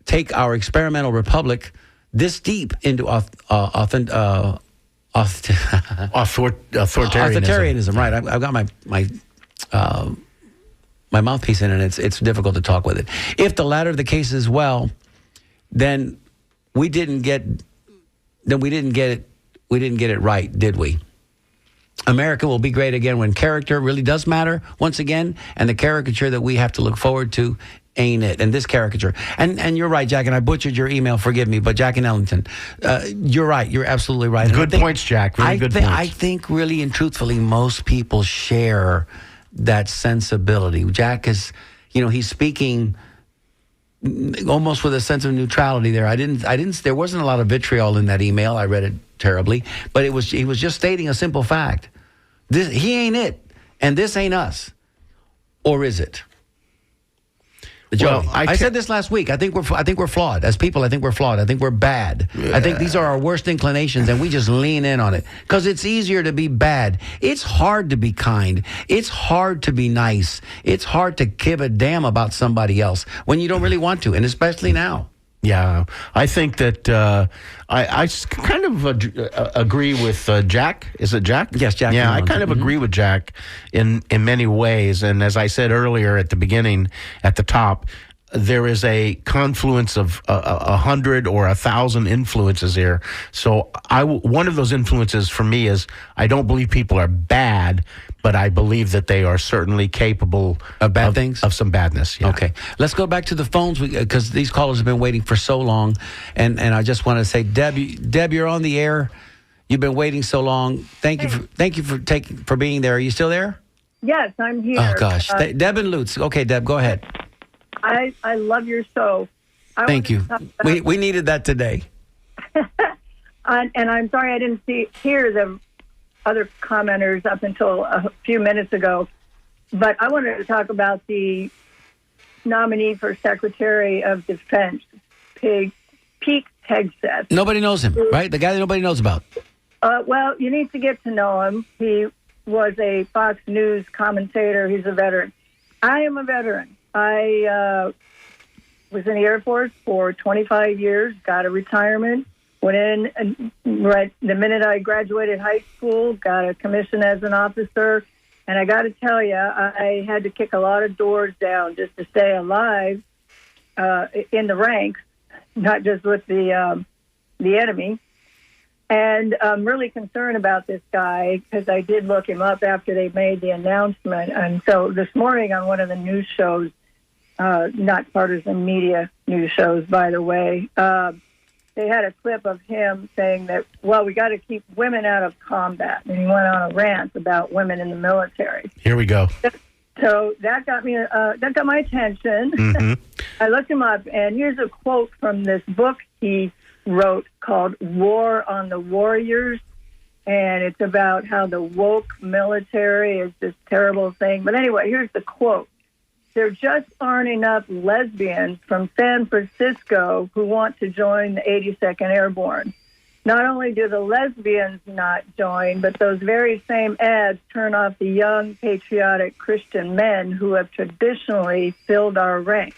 [SPEAKER 1] take our experimental republic this deep into authoritarianism. Right. I've got my mouthpiece in it. It's difficult to talk with it. If the latter of the case is well, then we didn't get it right, did we? America will be great again when character really does matter once again, and the caricature that we have to look forward to ain't it. And this caricature. And you're right, Jack, and I butchered your email, forgive me, but Jack in Ellington, you're right. You're absolutely right.
[SPEAKER 2] Good points, Jack. Really good points.
[SPEAKER 1] I think really and truthfully, most people share that sensibility. Jack is, he's speaking almost with a sense of neutrality there. There wasn't a lot of vitriol in that email. I read it terribly, but he was just stating a simple fact. He ain't it, and this ain't us. Or is it? Joe, I said this last week. I think we're flawed as people. I think we're flawed. I think we're bad. I think these are our worst inclinations, and we just lean in on it because it's easier to be bad. It's hard to be kind. It's hard to be nice. It's hard to give a damn about somebody else when you don't really want to, and especially now.
[SPEAKER 2] Yeah, I think that I kind of agree with Jack. Is it Jack?
[SPEAKER 1] Yes, Jack.
[SPEAKER 2] Yeah, I kind of agree with Jack in many ways. And as I said earlier at the beginning, at the top, there is a confluence of 100 or 1,000 influences here. So one of those influences for me is I don't believe people are bad, but I believe that they are certainly capable
[SPEAKER 1] of bad things,
[SPEAKER 2] of some badness. Yeah.
[SPEAKER 1] Okay, let's go back to the phones because these callers have been waiting for so long, and I just want to say, Deb, you're on the air. You've been waiting so long. Thank you for being there. Are you still there?
[SPEAKER 6] Yes, I'm here.
[SPEAKER 1] Oh, gosh. Deb and Lutz. Okay, Deb, go ahead.
[SPEAKER 6] I love your show.
[SPEAKER 1] Thank you. We needed that today.
[SPEAKER 6] And I'm sorry I didn't hear the other commenters up until a few minutes ago, but I wanted to talk about the nominee for Secretary of Defense, Pete Hegseth.
[SPEAKER 1] Nobody knows him, right? The guy that nobody knows about.
[SPEAKER 6] Well, you need to get to know him. He was a Fox News commentator. He's a veteran. I am a veteran. I was in the Air Force for 25 years, got a retirement, went in right the minute I graduated high school, got a commission as an officer, and I got to tell you, I had to kick a lot of doors down just to stay alive in the ranks, not just with the enemy. And I'm really concerned about this guy because I did look him up after they made the announcement. And so this morning on one of the news shows, not partisan media news shows, by the way, they had a clip of him saying that, well, we got to keep women out of combat. And he went on a rant about women in the military.
[SPEAKER 2] Here we go.
[SPEAKER 6] So that got me. That got my attention. Mm-hmm. I looked him up, and here's a quote from this book he wrote called "War on the Warriors," and it's about how the woke military is this terrible thing. But anyway, here's the quote: "There just aren't enough lesbians from San Francisco who want to join the 82nd Airborne. Not only do the lesbians not join, but those very same ads turn off the young, patriotic Christian men who have traditionally filled our ranks."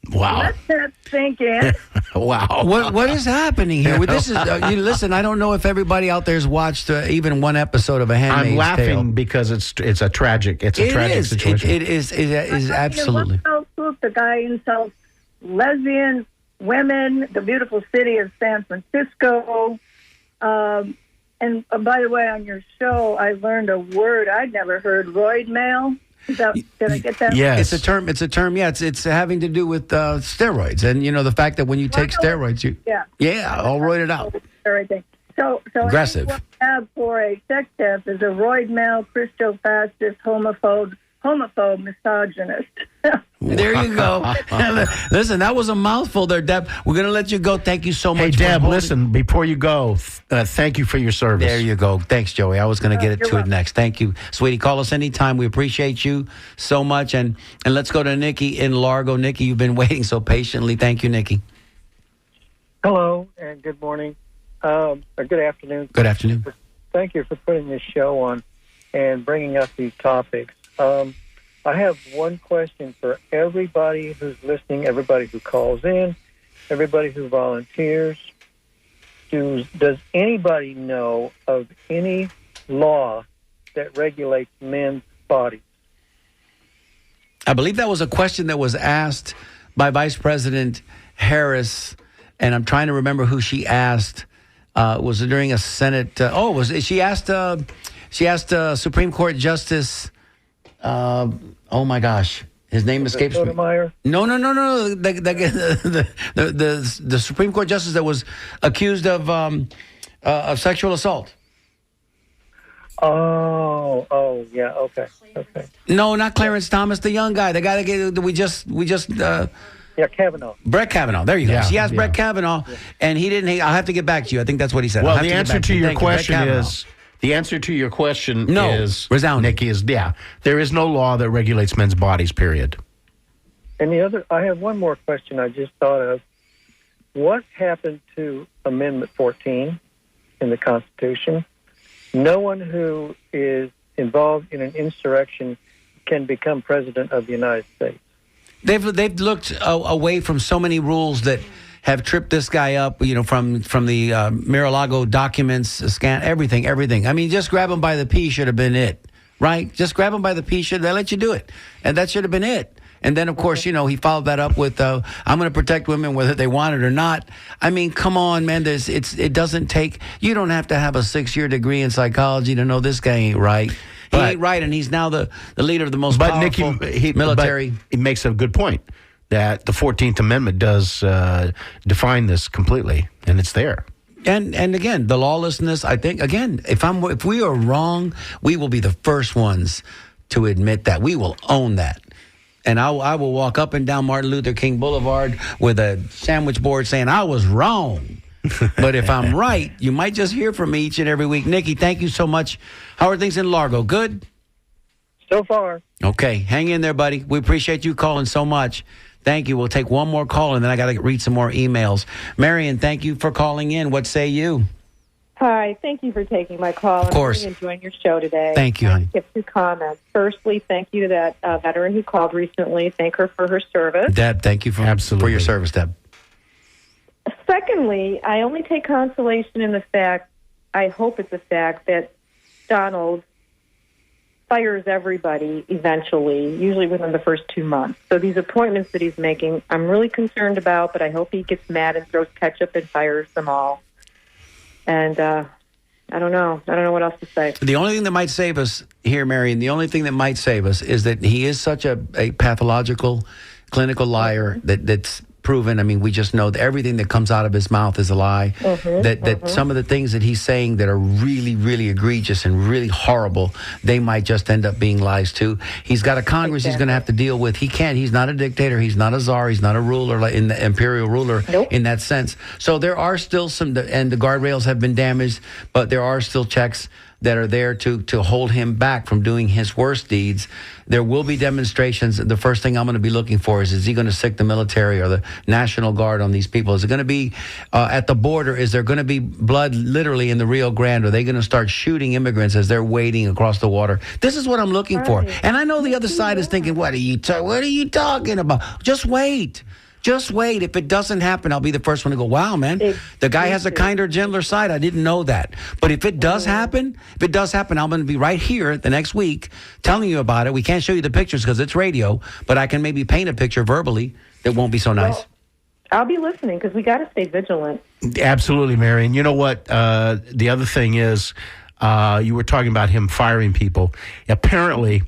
[SPEAKER 2] Wow.
[SPEAKER 6] Let that sink in.
[SPEAKER 2] Wow.
[SPEAKER 1] What is happening here? This is listen. I don't know if everybody out there's watched even one episode of A Handmaid's
[SPEAKER 2] I'm laughing
[SPEAKER 1] Tale.
[SPEAKER 2] because it's a tragic situation.
[SPEAKER 1] It is absolutely.
[SPEAKER 6] The guy insults lesbians, women, the beautiful city of San Francisco. And by the way, on your show, I learned a word I'd never heard: roid mail. Did I get that?
[SPEAKER 2] Yes.
[SPEAKER 1] It's a term. Yeah, it's having to do with steroids, and the fact that when you take steroids, all roided out.
[SPEAKER 6] Everything. So
[SPEAKER 1] aggressive.
[SPEAKER 6] What we have for a sex test is a roid male, Christo-fascist, homophobe, misogynist.
[SPEAKER 1] There you go. Listen, that was a mouthful there, Deb. We're going to let you go. Thank you so much.
[SPEAKER 2] Hey, Deb, listen, before you go, thank you for your service.
[SPEAKER 1] There you go. Thanks, Joey. I was going to get to it next. Thank you, sweetie. Call us anytime. We appreciate you so much. And let's go to Nikki in Largo. Nikki, you've been waiting so patiently. Thank you, Nikki.
[SPEAKER 13] Hello, and good morning. Or good afternoon.
[SPEAKER 1] Good afternoon.
[SPEAKER 13] Thank you for putting this show on and bringing up these topics. I have one question for everybody who's listening, everybody who calls in, everybody who volunteers. Does anybody know of any law that regulates men's bodies?
[SPEAKER 1] I believe that was a question that was asked by Vice President Harris, and I'm trying to remember who she asked. Was it during a Senate? She asked Supreme Court Justice. Oh my gosh, his name escapes me.
[SPEAKER 13] Sotomayor?
[SPEAKER 1] No. The Supreme Court justice that was accused of sexual assault.
[SPEAKER 13] Oh, yeah, okay.
[SPEAKER 1] No, not Clarence Thomas, the young guy, the guy that we just.
[SPEAKER 13] Kavanaugh.
[SPEAKER 1] Brett Kavanaugh. There you go.
[SPEAKER 2] Yeah,
[SPEAKER 1] She asked Brett Kavanaugh, and he didn't. I'll have to get back to you. I think that's what he said.
[SPEAKER 2] Well, the answer to your question is. The answer to your question is
[SPEAKER 1] resounding.
[SPEAKER 2] Nikki, there is no law that regulates men's bodies, period.
[SPEAKER 13] And I have one more question I just thought of. What happened to Amendment 14 in the Constitution? No one who is involved in an insurrection can become president of the United States.
[SPEAKER 1] They've looked away from so many rules that have tripped this guy up, from the Mar-a-Lago documents, scan, everything. I mean, just grab him by the pee should have been it, right? Just grab him by the pee, they let you do it. And that should have been it. And then, of course, he followed that up with, I'm going to protect women whether they want it or not. I mean, come on, man. It doesn't take, you don't have to have a 6-year degree in psychology to know this guy ain't right. He ain't right, and he's now the leader of the most powerful military.
[SPEAKER 2] But he makes a good point. That the 14th Amendment does define this completely, and it's there.
[SPEAKER 1] And again, the lawlessness, I think, again, if we are wrong, we will be the first ones to admit that. We will own that. And I will walk up and down Martin Luther King Boulevard with a sandwich board saying, I was wrong. But if I'm right, you might just hear from me each and every week. Nikki, thank you so much. How are things in Largo? Good?
[SPEAKER 13] So far.
[SPEAKER 1] Okay, hang in there, buddy. We appreciate you calling so much. Thank you. We'll take one more call, and then I got to read some more emails. Marion, thank you for calling in. What say you?
[SPEAKER 14] Hi, thank you for taking my call.
[SPEAKER 1] Of course.
[SPEAKER 14] I'm really enjoying your show today.
[SPEAKER 1] Thank you, honey.
[SPEAKER 14] I have 2 comments. Firstly, thank you to that veteran who called recently. Thank her for her service.
[SPEAKER 1] Deb, thank you for your service, Deb.
[SPEAKER 14] Secondly, I only take consolation in the fact, I hope it's the fact, that Donald fires everybody eventually, usually within the first 2 months. So these appointments that he's making, I'm really concerned about, but I hope he gets mad and throws ketchup and fires them all. And I don't know. I don't know what else to say.
[SPEAKER 1] The only thing that might save us here, Marion, the only thing that might save us is that he is such a pathological, clinical liar that's proven. I mean, we just know that everything that comes out of his mouth is a lie. That some of the things that he's saying that are really, really egregious and really horrible, they might just end up being lies too. He's got a Congress he's going to have to deal with. He's not a dictator. He's not a czar. He's not a ruler, like in the imperial ruler in that sense. So there are still and the guardrails have been damaged, but there are still checks that are there to hold him back from doing his worst deeds. There will be demonstrations. The first thing I'm going to be looking for is he going to sic the military or the National Guard on these people? Is it going to be at the border? Is there going to be blood literally in the Rio Grande? Are they going to start shooting immigrants as they're wading across the water? This is what I'm looking for. And I know the other side is thinking, what are you talking about? Just wait. Just wait. If it doesn't happen, I'll be the first one to go, wow, man, the guy has a kinder, gentler side. I didn't know that. But if it does happen, I'm going to be right here the next week telling you about it. We can't show you the pictures because it's radio, but I can maybe paint a picture verbally that won't be so nice.
[SPEAKER 14] Well, I'll be listening because we got to stay vigilant.
[SPEAKER 2] Absolutely, Marion. You know what? The other thing is, you were talking about him firing people. Apparently,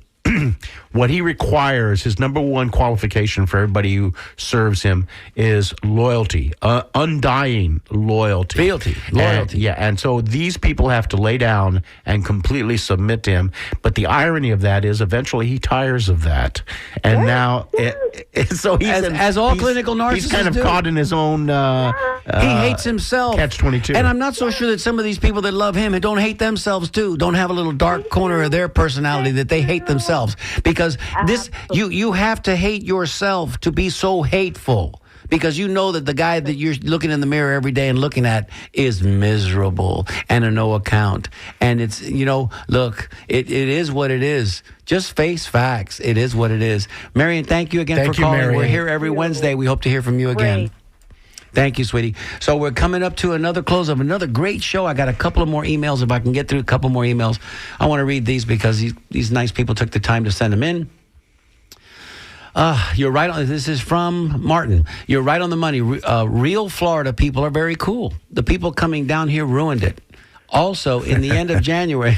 [SPEAKER 2] what he requires, his number one qualification for everybody who serves him is loyalty, undying loyalty. Loyalty. And so these people have to lay down and completely submit to him. But the irony of that is eventually he tires of that. And now, so he's
[SPEAKER 1] as all clinical narcissists
[SPEAKER 2] he's kind of
[SPEAKER 1] do.
[SPEAKER 2] caught in his own
[SPEAKER 1] he hates himself.
[SPEAKER 2] Catch-22.
[SPEAKER 1] And I'm not so sure that some of these people that love him and don't hate themselves too, don't have a little dark corner of their personality that they hate themselves. Because you have to hate yourself to be so hateful. Because you know that the guy that you're looking in the mirror every day and looking at is miserable and a no account. And it's, look, it is what it is. Just face facts. It is what it is. Marion, thank you again for calling. We're here every Wednesday. We hope to hear from you again.
[SPEAKER 14] Great.
[SPEAKER 1] Thank you, sweetie. So we're coming up to another close of another great show. I got a couple of more emails. If I can get through a couple more emails, I want to read these because these nice people took the time to send them in. You're right on. This is from Martin. You're right on the money. Real Florida people are very cool. The people coming down here ruined it. Also, in the end of January,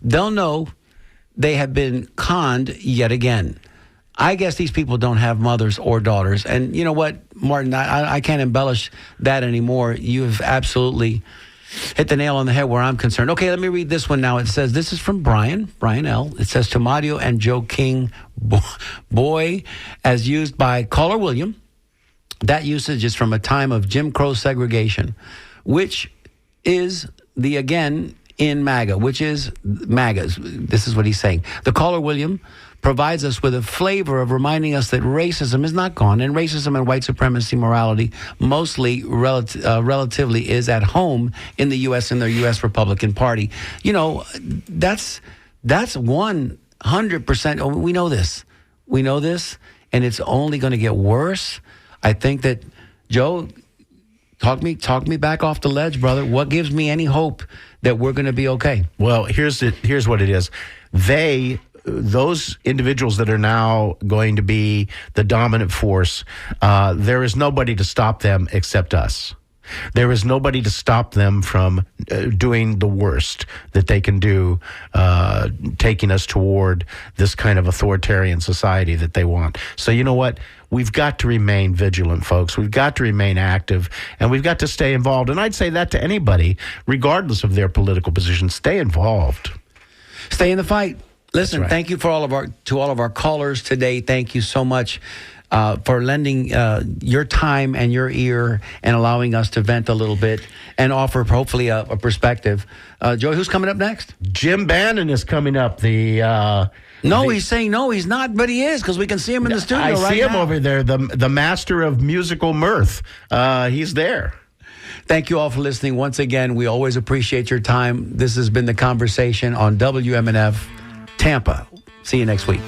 [SPEAKER 1] they'll know they have been conned yet again. I guess these people don't have mothers or daughters. And you know what, Martin, I can't embellish that anymore. You have absolutely hit the nail on the head where I'm concerned. Okay, let me read this one now. It says, this is from Brian L. It says, to Mario and Joe King, boy, as used by Caller William. That usage is from a time of Jim Crow segregation, which is the, again, in MAGA, which is MAGAs. This is what he's saying. The Caller William provides us with a flavor of reminding us that racism is not gone, and racism and white supremacy morality mostly relatively is at home in the U.S. and the U.S. Republican Party. That's 100%. We know this. We know this, and it's only going to get worse. I think that, Joe, talk me back off the ledge, brother. What gives me any hope that we're going to be okay?
[SPEAKER 2] Well, here's what it is. Those individuals that are now going to be the dominant force, there is nobody to stop them except us. There is nobody to stop them from doing the worst that they can do, taking us toward this kind of authoritarian society that they want. So you know what? we've got to remain vigilant, folks. We've got to remain active, and we've got to stay involved. And I'd say that to anybody, regardless of their political position, stay involved.
[SPEAKER 1] Stay in the fight. Listen,
[SPEAKER 2] right.
[SPEAKER 1] Thank you to all of our callers today. Thank you so much for lending your time and your ear and allowing us to vent a little bit and offer hopefully a perspective. Joey, who's coming up next?
[SPEAKER 2] Jim Bannon is coming up.
[SPEAKER 1] He's saying no, he's not, but he is, because we can see him in the studio right now.
[SPEAKER 2] I see him over there, the master of musical mirth. He's there.
[SPEAKER 1] Thank you all for listening. Once again, we always appreciate your time. This has been The Conversation on WMNF Tampa. See you next week.